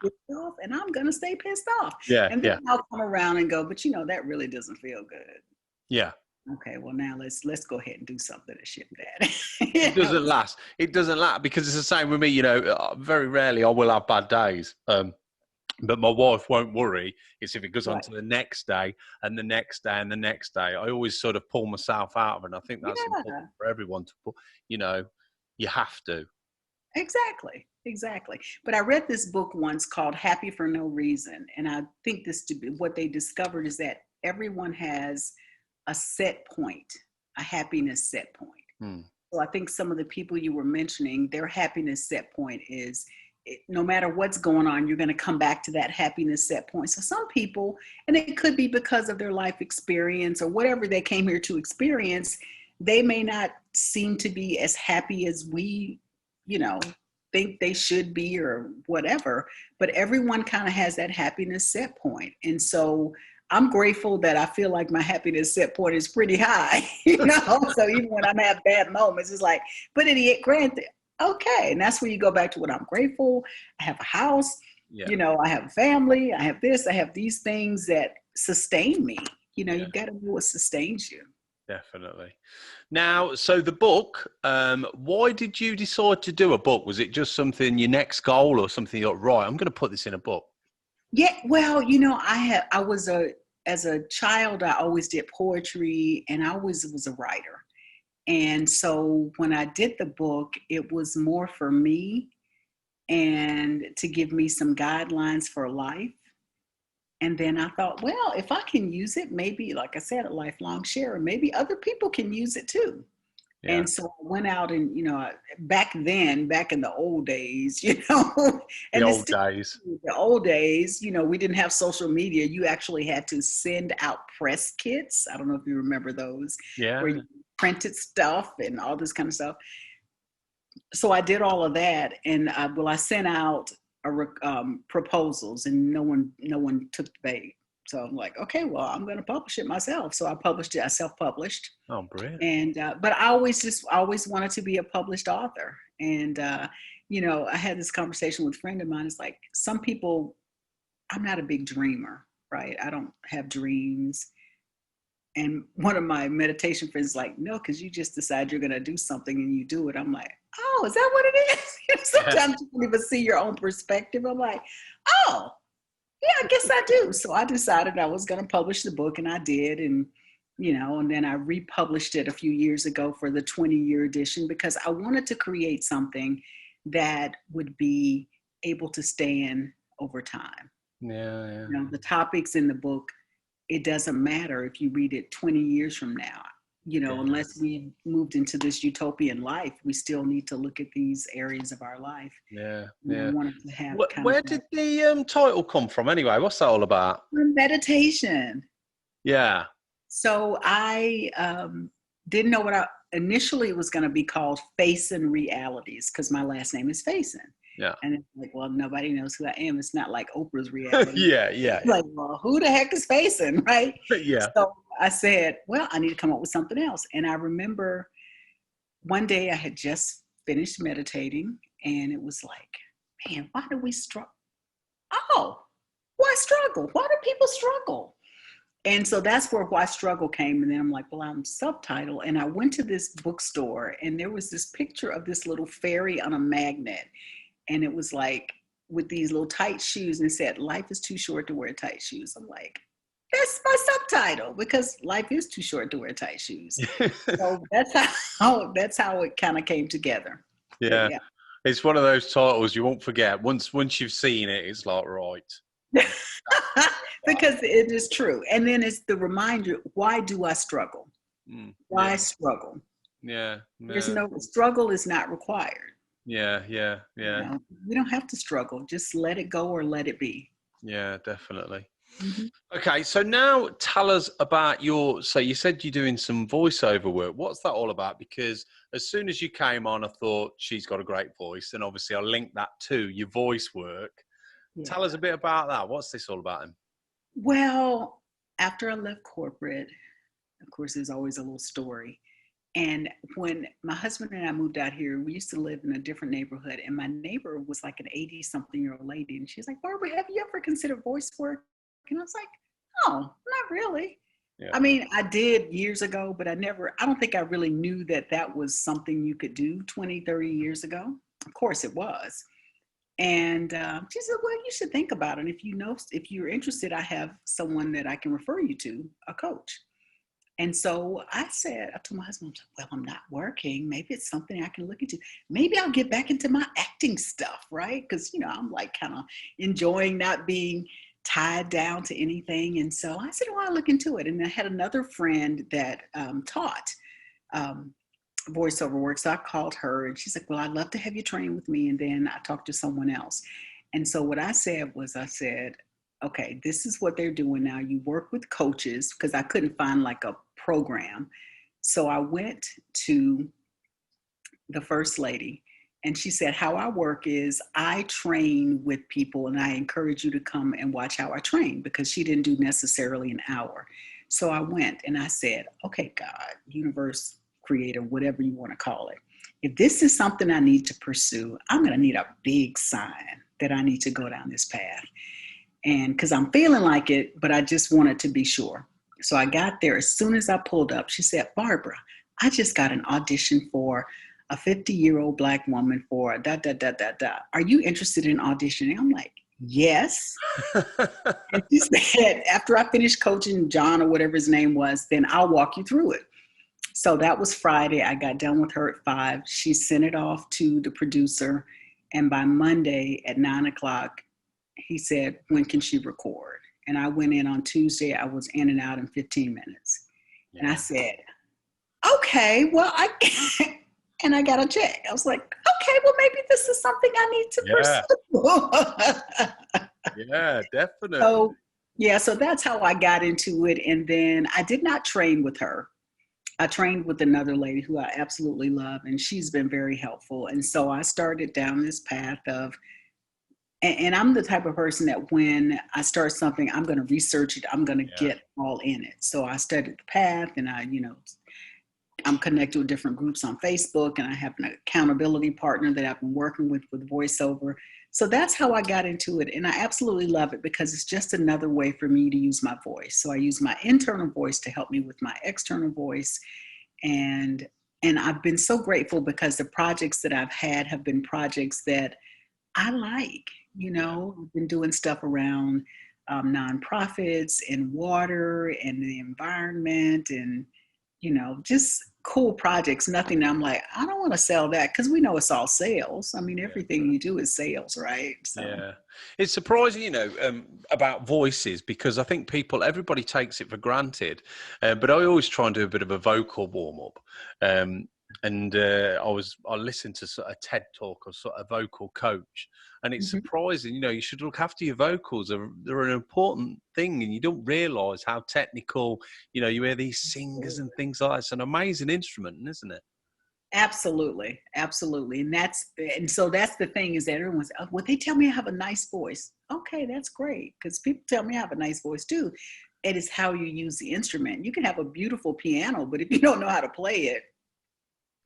pissed off, and I'm going to stay pissed off. Yeah. And then I'll come around and go, but you know, that really doesn't feel good. Yeah. Okay, well now let's go ahead and do something to shift that. It doesn't last. It doesn't last, because it's the same with me. You know, very rarely I will have bad days. But my wife won't worry. It's if it goes on to the next day and the next day and the next day. I always sort of pull myself out of it. And I think that's important for everyone to put, you know, you have to. Exactly. But I read this book once called Happy for No Reason. And I think what they discovered is that everyone has a set point, a happiness set point. So I think some of the people you were mentioning, their happiness set point is, no matter what's going on, you're going to come back to that happiness set point. So some people, and it could be because of their life experience or whatever they came here to experience, they may not seem to be as happy as we, you know, think they should be or whatever, but everyone kind of has that happiness set point. And so I'm grateful that I feel like my happiness set point is pretty high, you know? So even when I have bad moments, it's like, but granted, okay. And that's where you go back to what I'm grateful. I have a house, you know, I have a family, I have this, I have these things that sustain me. You know, you've got to know what sustains you. Definitely. Now, so the book, why did you decide to do a book? Was it just something, your next goal or something you thought, right, I'm going to put this in a book? Yeah, well, as a child, I always did poetry and I always was a writer. And so when I did the book, it was more for me and to give me some guidelines for life. And then I thought, well, if I can use it, maybe, like I said, a lifelong sharer, maybe other people can use it too. Yeah. And so I went out and, back then, back in the old days, The and it's old still days. the old days, we didn't have social media. You actually had to send out press kits. I don't know if you remember those, where Yeah. you printed stuff and all this kind of stuff. So I did all of that, and I sent out proposals, and no one took the bait. So I'm like, okay, well, I'm going to publish it myself. So I published it. I self-published, Oh, brilliant. and but I always wanted to be a published author. And I had this conversation with a friend of mine. It's like, some people, I'm not a big dreamer, right? I don't have dreams. And one of my meditation friends is like, no, because you just decide you're going to do something and you do it. I'm like, oh, is that what it is? Sometimes you don't even see your own perspective. I'm like, oh, yeah, I guess I do. So I decided I was going to publish the book, and I did. And, and then I republished it a few years ago for the 20-year edition, because I wanted to create something that would be able to stand over time. Yeah. The topics in the book, it doesn't matter if you read it 20 years from now, unless we moved into this utopian life, we still need to look at these areas of our life. Yeah. I wanted to have Where did the title come from anyway? What's that all about? meditation. Yeah. So I didn't know initially it was going to be called Faison Realities, because my last name is Faison. Yeah. And it's like, well, nobody knows who I am. It's not like Oprah's reality. Yeah. Like, well, who the heck is Faison, right? Yeah. So I said, well, I need to come up with something else. And I remember one day I had just finished meditating, and it was like, man, why do we struggle? Oh, why struggle? Why do people struggle? And so that's where Why Struggle came. And then I'm like, well, I'm subtitle. And I went to this bookstore, and there was this picture of this little fairy on a magnet. And it was like with these little tight shoes, and it said, life is too short to wear tight shoes. I'm like, that's my subtitle, because life is too short to wear tight shoes. So that's how it kind of came together. Yeah. It's one of those titles you won't forget. Once you've seen it, it's like, right. Because it is true. And then it's the reminder, why do I struggle? Why struggle? Yeah. There's no struggle is not required. Yeah. We don't have to struggle. Just let it go or let it be. Yeah, definitely. Mm-hmm. Okay, so now tell us about so you said you're doing some voiceover work. What's that all about? Because as soon as you came on, I thought she's got a great voice, and obviously I'll link that to your voice work. Yeah. Tell us a bit about that. What's this all about? Well, after I left corporate, of course, there's always a little story. And when my husband and I moved out here, we used to live in a different neighborhood, and my neighbor was like an 80-something-year-old lady, and she's like, Barbara, have you ever considered voice work? And I was like, oh, not really. Yeah. I mean, I did years ago, but I don't think I really knew that was something you could do 20, 30 years ago. Of course it was. And she said, well, you should think about it. If you're interested, I have someone that I can refer you to, a coach. And so I told my husband, well, I'm not working. Maybe it's something I can look into. Maybe I'll get back into my acting stuff, right? Because, I'm like kind of enjoying not being tied down to anything. And so I said, well, I'll look into it. And I had another friend that taught voiceover work. So I called her, and she's like, well, I'd love to have you train with me. And then I talked to someone else. And so what I said, okay, this is what they're doing now. You work with coaches, because I couldn't find like a program. So I went to the first lady, and she said, how I work is I train with people, and I encourage you to come and watch how I train, because she didn't do necessarily an hour. So I went and I said, okay, God, universe, creator, whatever you want to call it. If this is something I need to pursue, I'm going to need a big sign that I need to go down this path. And because I'm feeling like it, but I just wanted to be sure. So I got there. As soon as I pulled up, she said, Barbara, I just got an audition for a 50-year-old Black woman for da, da, da, da, da. Are you interested in auditioning? I'm like, yes. And she said, after I finish coaching John or whatever his name was, then I'll walk you through it. So that was Friday. I got done with her at 5. She sent it off to the producer. And by Monday at 9:00, he said, when can she record? And I went in on Tuesday. I was in and out in 15 minutes. Yeah. And I said, okay, well, and I got a check. I was like, okay, well, maybe this is something I need to pursue. Yeah, definitely. So that's how I got into it. And then I did not train with her. I trained with another lady who I absolutely love, and she's been very helpful. And so I started down this path of, and I'm the type of person that when I start something, I'm going to research it. I'm going to get all in it. So I studied the path, and I'm connected with different groups on Facebook, and I have an accountability partner that I've been working with voiceover. So that's how I got into it. And I absolutely love it because it's just another way for me to use my voice. So I use my internal voice to help me with my external voice. And I've been so grateful because the projects that I've had have been projects that I like. I've been doing stuff around nonprofits and water and the environment and, just cool projects. Nothing that I'm like, I don't want to sell that, because we know it's all sales. I mean, everything you do is sales, right? So. Yeah. It's surprising, about voices, because I think everybody takes it for granted. But I always try and do a bit of a vocal warm up. I listened to sort of TED talk or sort of vocal coach, and it's surprising. You should look after your vocals. They're an important thing, and you don't realise how technical. You hear these singers and things like that. It's an amazing instrument, isn't it? Absolutely, absolutely, and so that's the thing, is that everyone's, well, they tell me I have a nice voice. Okay, that's great, because people tell me I have a nice voice too. It is how you use the instrument. You can have a beautiful piano, but if you don't know how to play it,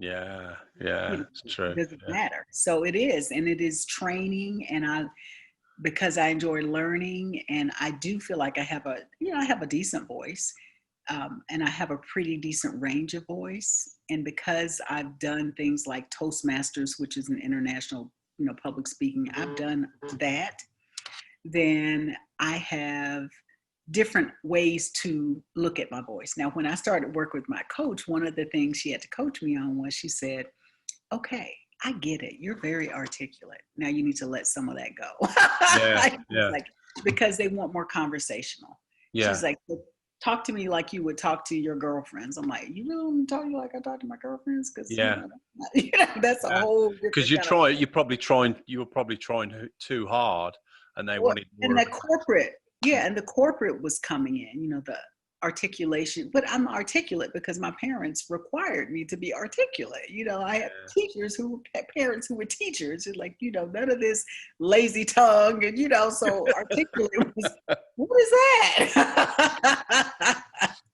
it's true. It doesn't matter. So it is, and it is training, and because I enjoy learning, and I do feel like I have a decent voice, and I have a pretty decent range of voice. And because I've done things like Toastmasters, which is an international, public speaking, I've done that, then I have different ways to look at my voice. Now, when I started work with my coach, one of the things she had to coach me on was, she said, okay, I get it. You're very articulate. Now you need to let some of that go. Because they want more conversational. Yeah. She's like, talk to me like you would talk to your girlfriends. I'm like, you really want me to talk to you like I talk to my girlfriends? Because that's a whole different. Because you were probably trying too hard, and they wanted more. And the corporate. Yeah, and the corporate was coming in, the articulation. But I'm articulate because my parents required me to be articulate. I had parents who were teachers. Like, none of this lazy tongue, and so articulate was, what is that?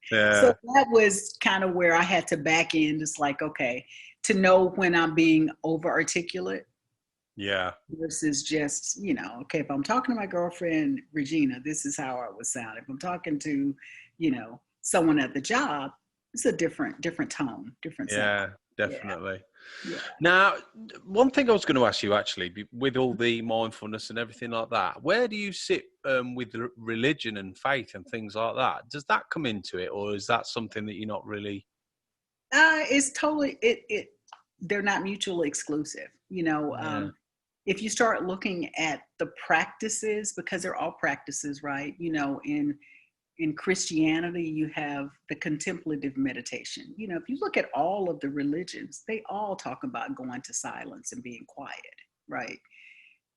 So that was kind of where I had to back in, just like, okay, to know when I'm being over articulate. Yeah. Versus just, okay, if I'm talking to my girlfriend, Regina, this is how I would sound. If I'm talking to, someone at the job, it's a different tone, different sound. Definitely. Yeah. Now, one thing I was going to ask you, actually, with all the mindfulness and everything like that, where do you sit with religion and faith and things like that? Does that come into it, or is that something that you're not really? It's totally, they're not mutually exclusive, If you start looking at the practices, because they're all practices, right? In Christianity, you have the contemplative meditation. If you look at all of the religions, they all talk about going to silence and being quiet, right?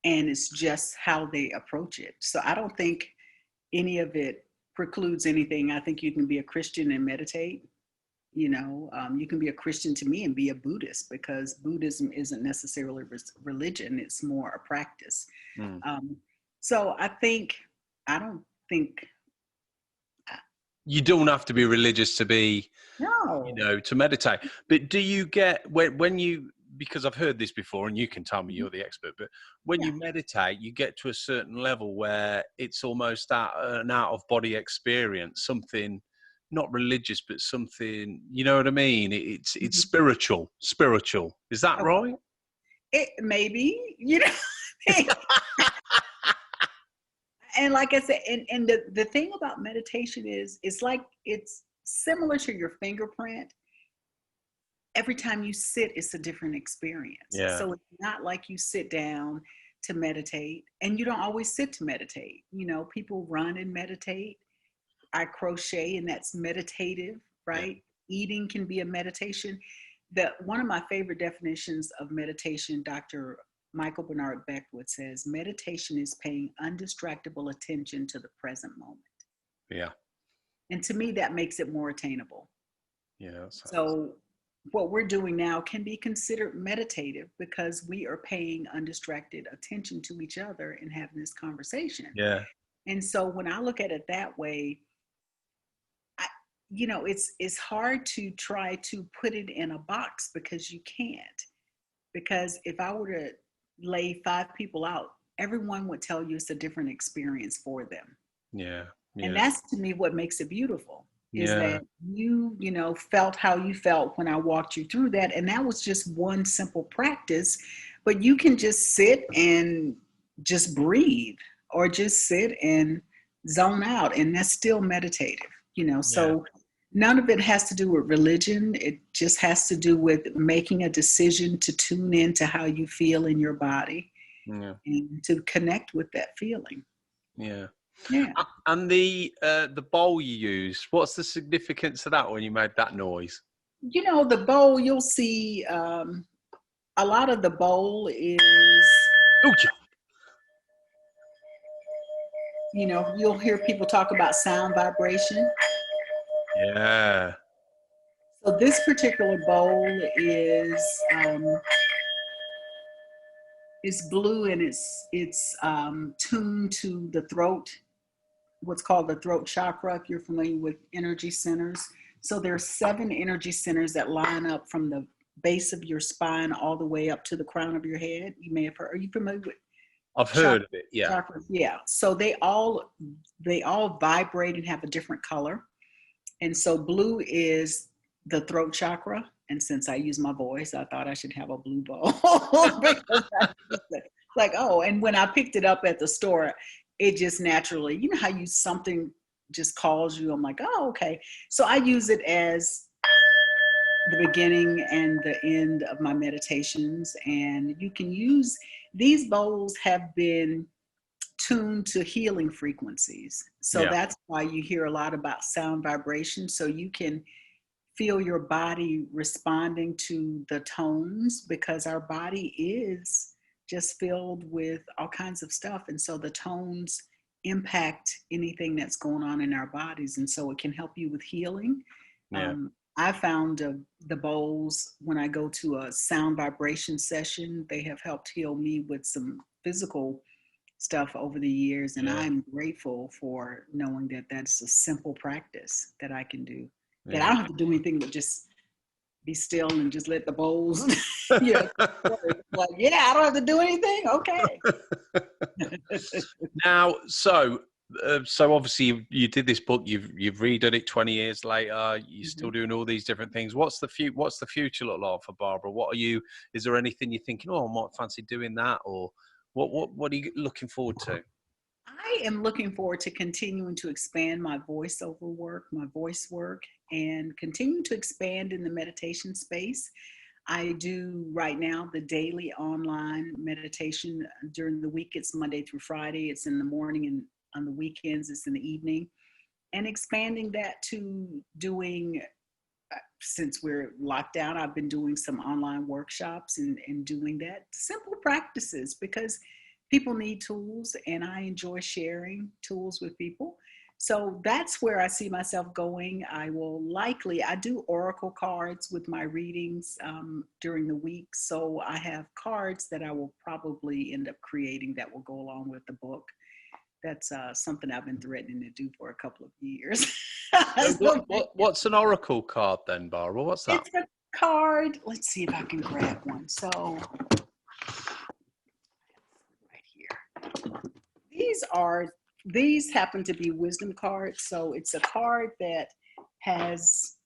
And it's just how they approach it. So I don't think any of it precludes anything. I think you can be a Christian and meditate. You can be a Christian to me and be a Buddhist, because Buddhism isn't necessarily religion. It's more a practice. So I don't think. You don't have to be religious to be, to meditate. But do you get, when you, because I've heard this before, and you can tell me, you're the expert, but when you meditate, you get to a certain level where it's almost an out of body experience, something not religious, but something, you know what I mean? It's Mhm. spiritual. Is that Okay. right? It maybe, and like I said, and the thing about meditation is it's like it's similar to your fingerprint. Every time you sit, it's a different experience. Yeah. So it's not like you sit down to meditate, and you don't always sit to meditate. People run and meditate. I crochet, and that's meditative, Yeah. right? Eating can be a meditation. One of my favorite definitions of meditation, Dr. Michael Bernard Beckwith says, meditation is paying undistractable attention to the present moment. Yeah. And to me, that makes it more attainable. Yeah. That sounds. So what we're doing now can be considered meditative because we are paying undistracted attention to each other and having this conversation. Yeah. And so when I look at it that way, it's hard to try to put it in a box because you can't. Because if I were to lay 5 people out, everyone would tell you it's a different experience for them. Yeah. And Yeah. that's to me what makes it beautiful is Yeah. that you felt how you felt when I walked you through that. And that was just one simple practice, but you can just sit and just breathe or just sit and zone out. And that's still meditative. Yeah. So none of it has to do with religion. It just has to do with making a decision to tune into how you feel in your body Yeah. and to connect with that feeling. Yeah. Yeah. And the bowl you use, what's the significance of that when you made that noise? The bowl, you'll see a lot of the bowl is, Oh, you'll hear people talk about sound vibration. yeah. So this particular bowl is blue, and it's tuned to the throat, what's called the throat chakra, if you're familiar with energy centers. So there are 7 energy centers that line up from the base of your spine all the way up to the crown of your head. You may have heard. Are you familiar with I've heard chakra? of it. Yeah. Chakras? Yeah. So they all vibrate and have a different color. And so blue is the throat chakra. And since I use my voice, I thought I should have a blue bowl because like, oh, and when I picked it up at the store, it just naturally, how something just calls you. I'm like, oh, okay. So I use it as the beginning and the end of my meditations. And you can use these bowls have been tuned to healing frequencies. So Yeah. that's why you hear a lot about sound vibration. So you can feel your body responding to the tones because our body is just filled with all kinds of stuff. And so the tones impact anything that's going on in our bodies. And so it can help you with healing. Yeah. I found the bowls when I go to a sound vibration session, they have helped heal me with some physical stuff over the years. And Yeah. I'm grateful for knowing that that's a simple practice that I can do, that I Yeah. don't have to do anything but just be still and just let the bowls, you know, like, yeah, I don't have to do anything. Okay. Now, so obviously you did this book. You've redone it 20 years later. You're still doing all these different things. What's the future look like for Barbara? What are you? Is there anything you're thinking? Oh, I might fancy doing that, or what are you looking forward to? I am looking forward to continuing to expand my voiceover work, my voice work, and continue to expand in the meditation space. I do right now the daily online meditation during the week. It's Monday through Friday. It's in the morning, and on the weekends, it's in the evening. And expanding that to doing, since we're locked down, I've been doing some online workshops and doing that. Simple practices because people need tools and I enjoy sharing tools with people. So that's where I see myself going. I do oracle cards with my readings during the week. So I have cards that I will probably end up creating that will go along with the book. That's something I've been threatening to do for a couple of years. So what's an oracle card then, Barbara? What's that? It's a card. Let's see if I can grab one. So right here. These happen to be wisdom cards. So it's a card that has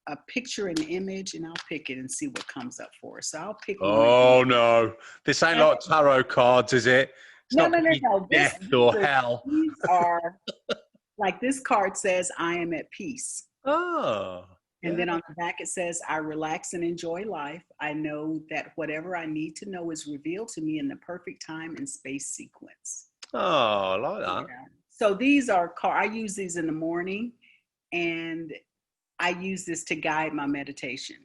a picture and image, and I'll pick it and see what comes up for us. So I'll pick one. Oh, no. This ain't like tarot cards, is it? It's No, not no, no, no. death or hell. These are, like this card says, I am at peace. Oh. And then on the back it says, I relax and enjoy life. I know that whatever I need to know is revealed to me in the perfect time and space sequence. Oh, I like that. Yeah. So these are I use these in the morning, and I use this to guide my meditation.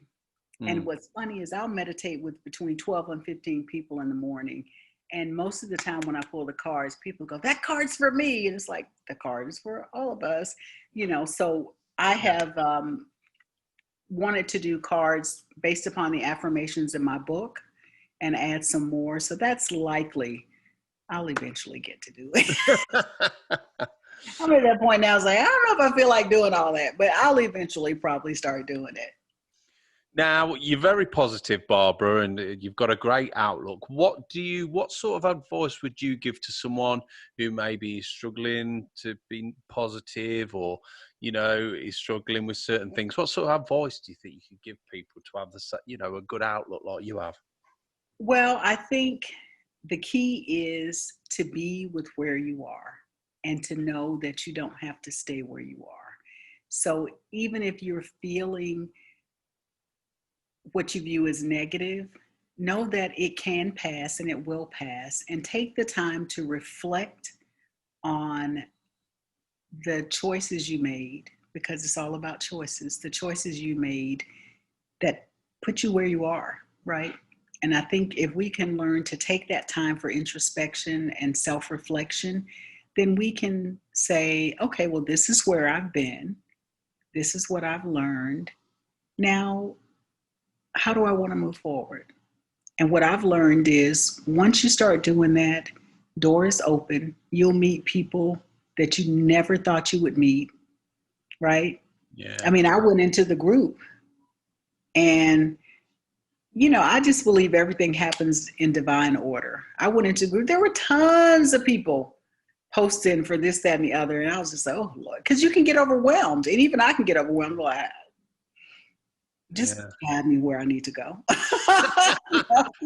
And what's funny is I'll meditate with between 12 and 15 people in the morning. And most of the time when I pull the cards, people go, that card's for me. And it's like, the card is for all of us, so I have wanted to do cards based upon the affirmations in my book and add some more. So that's likely I'll eventually get to do it. I'm at that point now. I was like, I don't know if I feel like doing all that, but I'll eventually probably start doing it. Now, you're very positive, Barbara, and you've got a great outlook. What sort of advice would you give to someone who maybe is struggling to be positive, or, is struggling with certain things? What sort of advice do you think you could give people to have a good outlook like you have? Well, I think the key is to be with where you are and to know that you don't have to stay where you are. So even if you're feeling what you view as negative, know that it can pass and it will pass, and take the time to reflect on the choices you made, because it's all about choices, the choices you made that put you where you are, right? And I think if we can learn to take that time for introspection and self-reflection, then we can say, okay, well, this is where I've been. This is what I've learned. Now, how do I want to move forward? And what I've learned is once you start doing that, doors open. You'll meet people that you never thought you would meet, right? Yeah. I mean, I went into the group and, I just believe everything happens in divine order. I went into the group. There were tons of people posting for this, that, and the other. And I was just like, oh, Lord, because you can get overwhelmed. And even I can get overwhelmed. Like, just guide me where I need to go.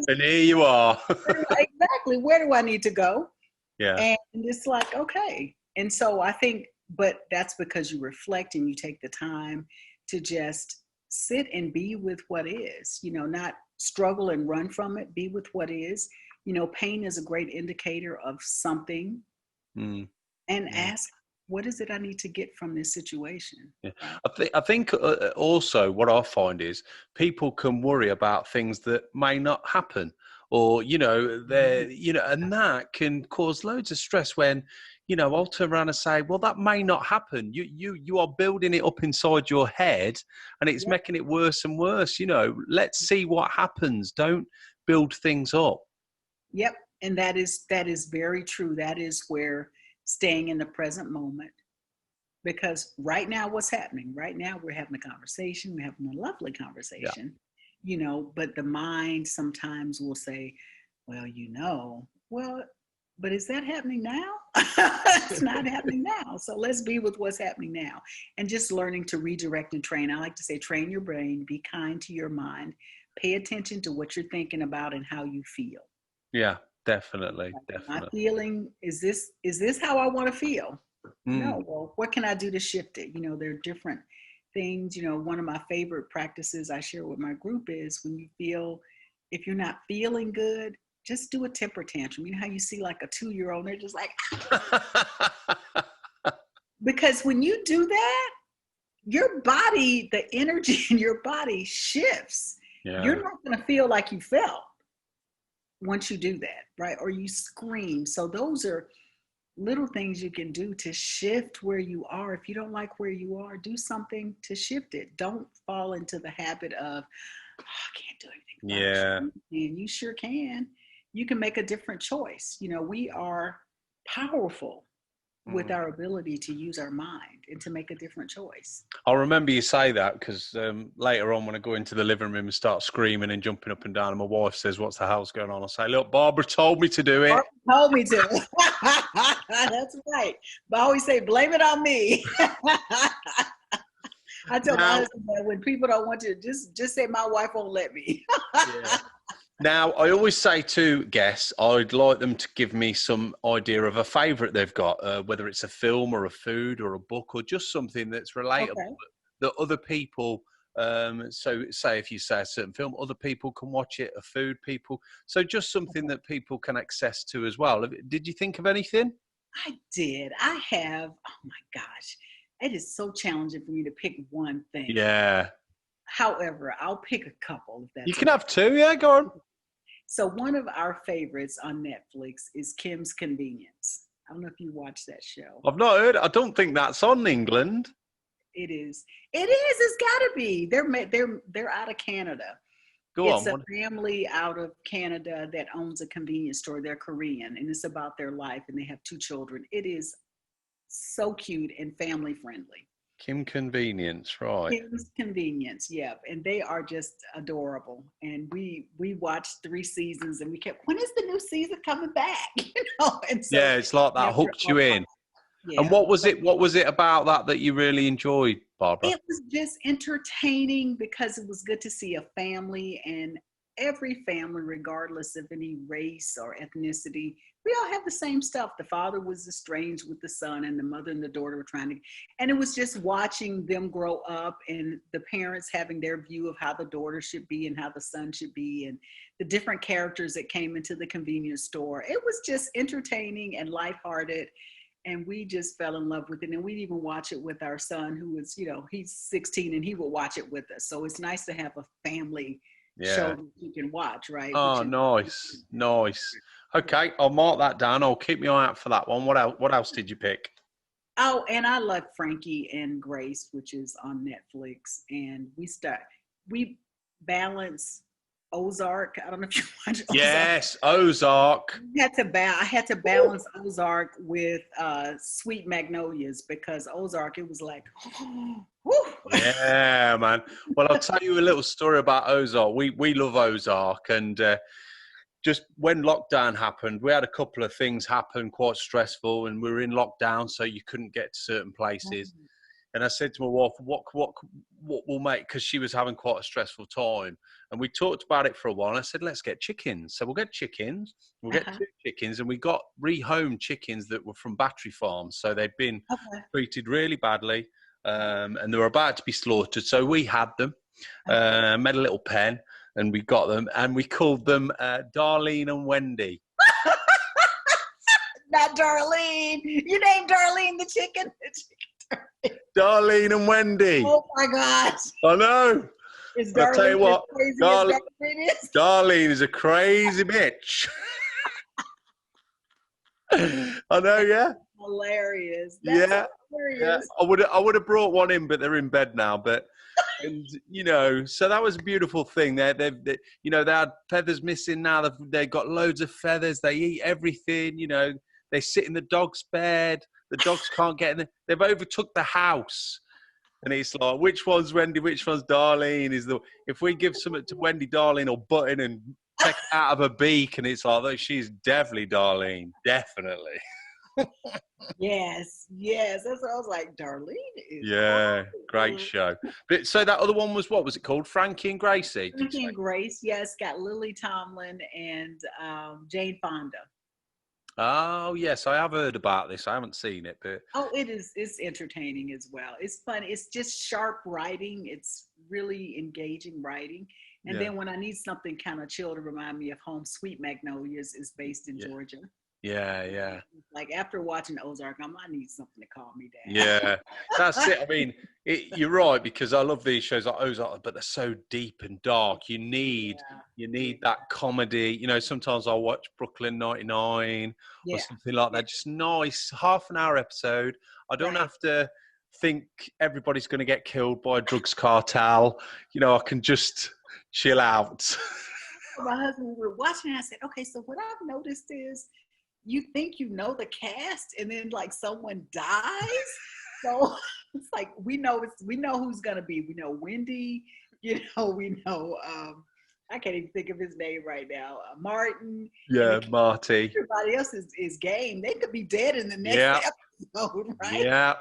And here you are. Exactly. Where do I need to go? Yeah. And it's like, okay. And so I think, but that's because you reflect and you take the time to just sit and be with what is, not struggle and run from it, be with what is. Pain is a great indicator of something. And ask, what is it I need to get from this situation? Yeah. Right? I think also what I find is people can worry about things that may not happen, or, and that can cause loads of stress when, I'll turn around and say, well, that may not happen. You are building it up inside your head, and it's making it worse and worse. Let's see what happens. Don't build things up. Yep. And that is very true. That is where staying in the present moment, because right now, what's happening? Right now, we're having a conversation. We're having a lovely conversation, but the mind sometimes will say, well, but is that happening now? It's not happening now. So let's be with what's happening now, and just learning to redirect and train. I like to say, train your brain, be kind to your mind, pay attention to what you're thinking about and how you feel. Yeah. Definitely. My feeling, is this how I want to feel? No. Well, what can I do to shift it? There are different things. One of my favorite practices I share with my group is when you feel, if you're not feeling good, just do a temper tantrum. You know how you see like a 2-year-old, they're just like, because when you do that, your body, the energy in your body shifts. Yeah. You're not going to feel like you felt once you do that, right? Or you scream. So those are little things you can do to shift where you are. If you don't like where you are, do something to shift it. Don't fall into the habit of, I can't do anything about it. And you sure can. You can make a different choice. We are powerful with our ability to use our mind and to make a different choice. I'll remember you say that, because later on when I go into the living room and start screaming and jumping up and down and my wife says, what's the hell's going on? I'll say, look, Barbara told me to do it. Barbara told me to. That's right. But I always say, blame it on me. I tell my Now, husband that when people don't want to, just say my wife won't let me. yeah. Now, I always say to guests, I'd like them to give me some idea of a favourite they've got, whether it's a film or a food or a book or just something that's relatable Okay. that other people. So, say if you say a certain film, other people can watch it. A food, people. So, just something Okay. that people can access to as well. Did you think of anything? I did. I have. Oh my gosh, it is so challenging for me to pick one thing. Yeah, However, I'll pick a couple if you that's can okay. have two. Yeah, go on. So one of our favorites on Netflix is Kim's Convenience. I don't know if you watch that show. I've not heard. I don't think that's on England. It is. It is. It's got to be. They're out of Canada. Go It's on. a family out of Canada that owns a convenience store. They're Korean, and it's about their life, and they have two children. It is so cute and family friendly. Kim Convenience, right? Kim's Convenience, yeah, and they are just adorable. And we watched 3 seasons, and we kept, when is the new season coming back? And so Yeah, it's like that after hooked a you in. And yeah, what was but it? What was it about that you really enjoyed, Barbara? it was just entertaining because it was good to see a family, and every family, regardless of any race or ethnicity, we all have the same stuff. The father was estranged with the son, and the mother and the daughter were trying to, and it was just watching them grow up and the parents having their view of how the daughter should be and how the son should be, and the different characters that came into the convenience store. It was just entertaining and lighthearted, and we just fell in love with it. And we'd even watch it with our son, who is, he's 16, and he will watch it with us. So it's nice to have a family show Yeah. that you can watch, right? Oh, nice, nice. Okay, I'll mark that down. I'll keep my eye out for that one. What else? What else did you pick? Oh, and I love Frankie and Grace, which is on Netflix. And we balance Ozark. I don't know if you watch Ozark. Yes, Ozark. I had to balance Ozark with Sweet Magnolias, because Ozark, it was like, whew. Yeah, man. Well, I'll tell you a little story about Ozark. We love Ozark, and just when lockdown happened, we had a couple of things happen, quite stressful, and we were in lockdown, so you couldn't get to certain places. And I said to my wife, what will make, because she was having quite a stressful time. And we talked about it for a while. And I said, let's get chickens. So we'll get chickens. We'll get 2 chickens. And we got rehomed chickens that were from battery farms. So they'd been treated really badly. And they were about to be slaughtered. So we had them, made a little pen, and we got them. And we called them Darlene and Wendy. Not Darlene. You named Darlene the chicken. Darlene and Wendy. Oh my gosh. I know. Is I'll tell you what, crazy Darlene is a crazy bitch. I know, yeah. Hilarious. That's hilarious. Yeah. I would have brought one in, but they're in bed now. But and so that was a beautiful thing. They had feathers missing now. They've got loads of feathers. They eat everything. They sit in the dog's bed. The dogs can't get in. They've overtook the house. And it's like, which one's Wendy, which one's Darlene? If we give something to Wendy, Darlene will butt in and take it out of her beak, and it's like, oh, she's definitely Darlene, definitely. Yes. That's what I was like. Darlene is. Yeah, great show. But so that other one was, what was it called? Frankie and Gracie. Frankie and Grace. Yes, got Lily Tomlin and Jane Fonda. Oh yes, I have heard about this. I haven't seen it, but it's entertaining as well. It's fun. It's just sharp writing. It's really engaging writing. And then when I need something kind of chill to remind me of home, Sweet Magnolias is based in Georgia. Yeah. Like after watching Ozark, I need something to calm me down. Yeah, that's it. I mean, you're right, because I love these shows like Ozark, but they're so deep and dark. You need that comedy. Sometimes I'll watch Brooklyn 99 or something like that. Just nice half-an-hour episode. I don't have to think everybody's going to get killed by a drugs cartel. I can just chill out. My husband, we were watching, and I said, okay, so what I've noticed is, you think the cast, and then like someone dies. So it's like we know who's gonna be. We know Wendy. We know I can't even think of his name right now. Martin. Yeah, Marty. Everybody else is game. They could be dead in the next episode, right? Yeah.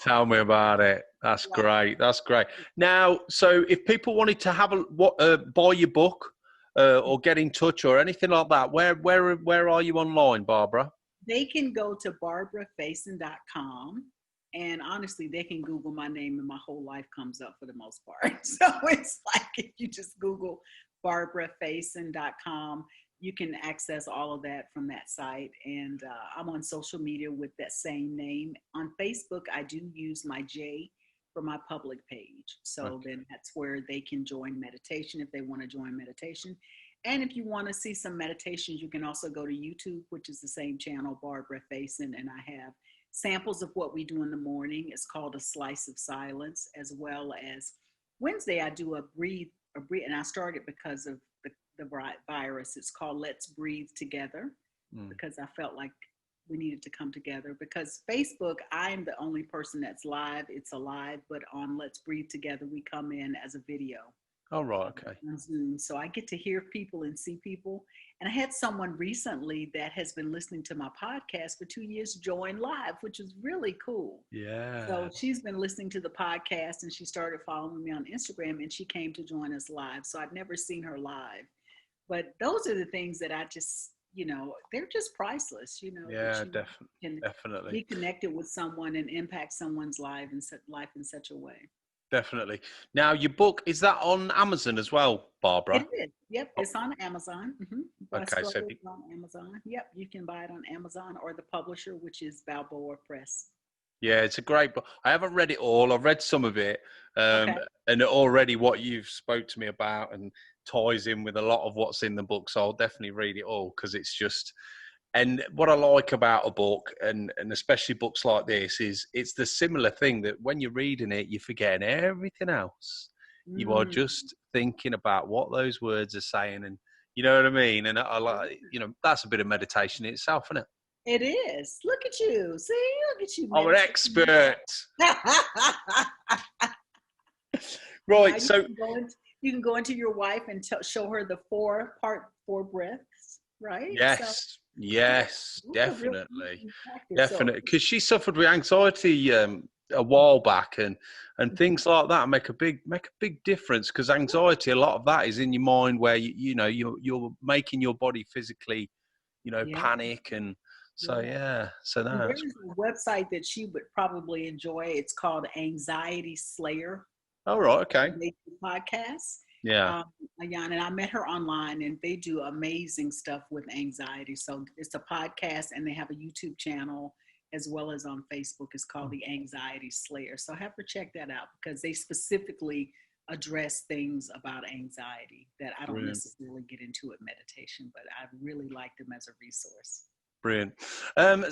Tell me about it. That's great. That's great. Now, so if people wanted to have buy your book or get in touch or anything like that, where are you online, Barbara? They can go to barbarafaison.com. And honestly, they can Google my name and my whole life comes up for the most part. So it's like if you just Google barbarafaison.com, you can access all of that from that site. And I'm on social media with that same name. On Facebook, I do use my J for my public page. So then that's where they can join meditation if they want to join meditation. And if you want to see some meditations, you can also go to YouTube, which is the same channel, Barbara Faison, and I have samples of what we do in the morning. It's called A Slice of Silence, as well as Wednesday I do a breathe, and I started because of the virus. It's called Let's Breathe Together, because I felt like we needed to come together. Because Facebook, I am the only person that's live. It's alive, but on Let's Breathe Together, we come in as a video. Oh, right, okay. On Zoom. So I get to hear people and see people. And I had someone recently that has been listening to my podcast for 2 years join live, which is really cool. Yeah. So she's been listening to the podcast and she started following me on Instagram and she came to join us live. So I'd never seen her live. But those are the things that I just, they're just priceless, Yeah, definitely. Be connected with someone and impact someone's life in such a way. Definitely. Now, your book, is that on Amazon as well, Barbara? It is. Yep, it's on Amazon. Okay, so it's on Amazon. Yep, you can buy it on Amazon or the publisher, which is Balboa Press. Yeah, it's a great book. I haven't read it all. I've read some of it, and already what you've spoke to me about and ties in with a lot of what's in the book. So I'll definitely read it all because it's just. And what I like about a book, and especially books like this, is it's the similar thing that when you're reading it, you're forgetting everything else. You are just thinking about what those words are saying, and you know what I mean. And I like, that's a bit of meditation in itself, isn't it? It is. Look at you. See, look at you. I'm an expert. Right. So you can go into your wife and show her the four breaths, right? Yes. Yes, definitely. Definitely. Because she suffered with anxiety a while back and things like that make a big difference, because anxiety, a lot of that is in your mind where you're making your body physically, panic. And so so that's there's a website that she would probably enjoy. It's called Anxiety Slayer. Oh, right, okay. They do podcasts. Yeah. And I met her online and they do amazing stuff with anxiety. So it's a podcast and they have a YouTube channel as well as on Facebook. It's called The Anxiety Slayer. So have her check that out because they specifically address things about anxiety that I don't necessarily get into at meditation, but I really like them as a resource. Brilliant.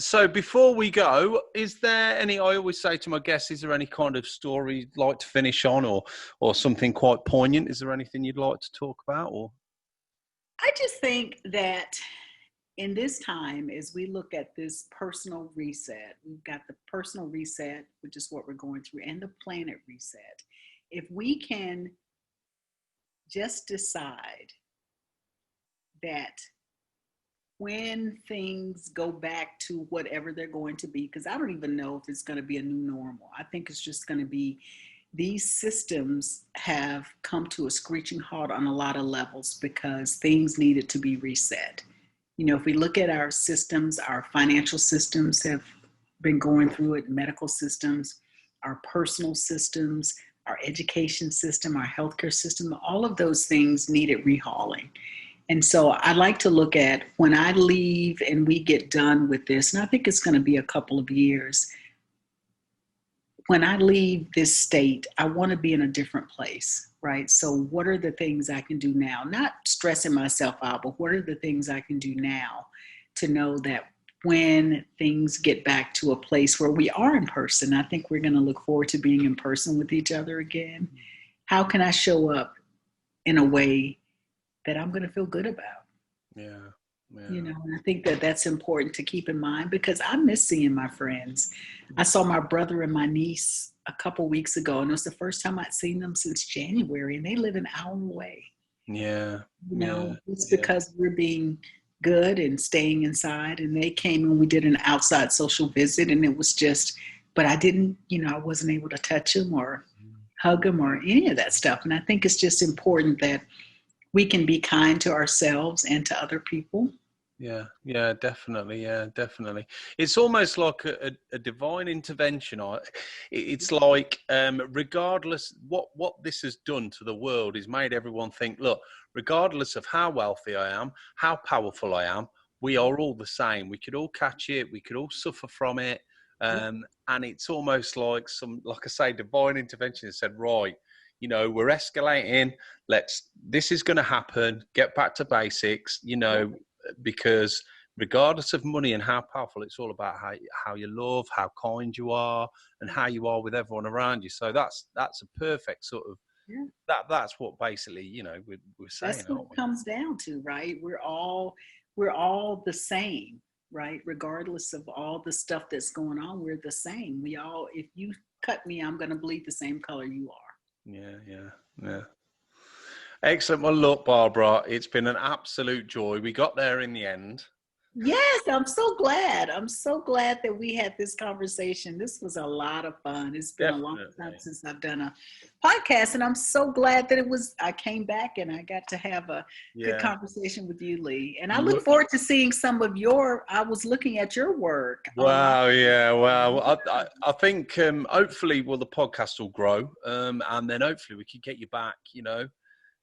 So before we go, is there any, I always say to my guests, is there any kind of story you'd like to finish on or something quite poignant? Is there anything you'd like to talk about? Or I just think that in this time, as we look at this personal reset, we've got the personal reset, which is what we're going through, and the planet reset. If we can just decide that when things go back to whatever they're going to be, because I don't even know if it's going to be a new normal. I think it's just going to be, these systems have come to a screeching halt on a lot of levels because things needed to be reset. If we look at our systems, our financial systems have been going through it, medical systems, our personal systems, our education system, our healthcare system, all of those things needed rehauling. And so I like to look at when I leave and we get done with this, and I think it's going to be a couple of years. When I leave this state, I want to be in a different place, right? So what are the things I can do now? Not stressing myself out, but what are the things I can do now to know that when things get back to a place where we are in person, I think we're going to look forward to being in person with each other again. How can I show up in a way that I'm going to feel good about? Yeah. And I think that that's important to keep in mind because I miss seeing my friends. I saw my brother and my niece a couple weeks ago, and it was the first time I'd seen them since January, and they live an hour away. Yeah. It's because we're being good and staying inside, and they came and we did an outside social visit, and it was just but I didn't, I wasn't able to touch him or hug him or any of that stuff. And I think it's just important that we can be kind to ourselves and to other people. Yeah, definitely. It's almost like a divine intervention. It's like, regardless what this has done to the world, is made everyone think, look, regardless of how wealthy I am, how powerful I am, we are all the same. We could all catch it. We could all suffer from it. And it's almost like like I say, divine intervention has said, right, we're escalating. This is going to happen. Get back to basics, because regardless of money and how powerful, it's all about how you love, how kind you are, and how you are with everyone around you. So that's a perfect sort of that's what basically we're saying. That's what it comes down to, right? We're all the same, right? Regardless of all the stuff that's going on, we're the same. If you cut me, I'm going to bleed the same color you are. Yeah. Excellent. Well, look, Barbara, it's been an absolute joy. We got there in the end. Yes, I'm so glad. I'm so glad that we had this conversation. This was a lot of fun. It's been a long time since I've done a podcast, and I'm so glad that I came back and I got to have a good conversation with you, Lee. And I look forward to seeing some of I was looking at your work. Wow, Wow. I think hopefully, the podcast will grow, and then hopefully we can get you back,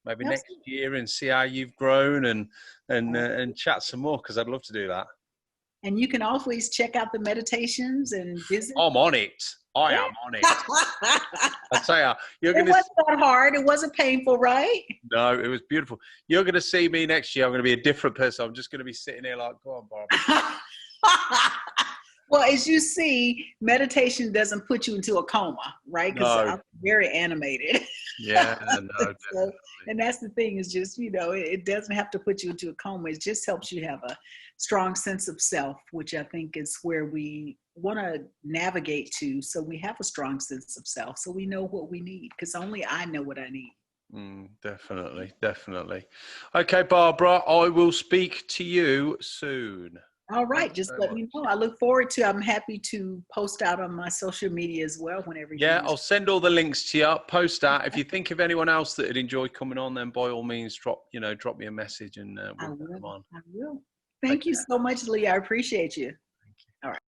maybe next year and see how you've grown and chat some more, because I'd love to do that. And you can always check out the meditations and visit. I'm on it. I am on it. I tell you, it wasn't that hard. It wasn't painful, right? No, it was beautiful. You're going to see me next year. I'm going to be a different person. I'm just going to be sitting here like, go on, Barbara. Well, as you see, meditation doesn't put you into a coma, right? Because I'm very animated. Yeah, no. And that's the thing, is just, it doesn't have to put you into a coma. It just helps you have a strong sense of self, which I think is where we want to navigate to. So we have a strong sense of self. So we know what we need, because only I know what I need. Definitely. Okay, Barbara, I will speak to you soon. All right. Just let me know. I look forward to, I'm happy to post out on my social media as well whenever. Yeah, I'll send all the links to you. Post that. If you think of anyone else that would enjoy coming on, then by all means, drop me a message and we'll put them on. I will. Thank you so much, Lee. I appreciate you. All right.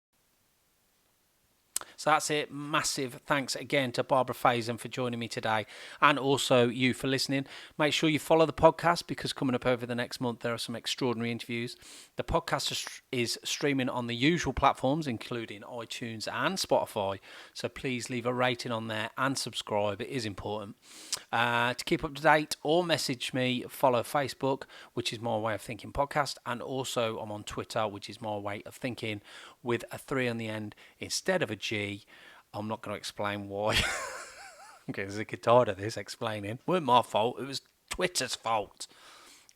So that's it. Massive thanks again to Barbara Faison for joining me today, and also you for listening. Make sure you follow the podcast, because coming up over the next month there are some extraordinary interviews. The podcast is streaming on the usual platforms, including iTunes and Spotify. So please leave a rating on there and subscribe. It is important. To keep up to date or message me, follow Facebook, which is My Way of Thinking Podcast, and also I'm on Twitter, which is My Way of Thinking, with a 3 on the end instead of a G. I'm not going to explain why. I'm getting sick and tired of this explaining. It wasn't my fault. It was Twitter's fault.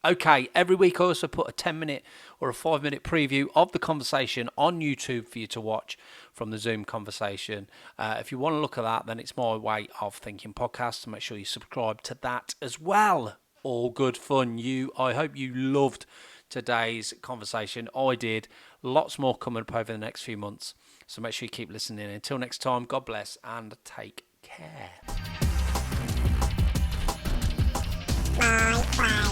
Okay, every week I also put a 10-minute or a 5-minute preview of the conversation on YouTube for you to watch from the Zoom conversation. If you want to look at that, then it's My Way of Thinking Podcast. So make sure you subscribe to that as well. All good fun. I hope you loved today's conversation. I did. Lots more coming up over the next few months. So make sure you keep listening. Until next time, God bless and take care. Bye.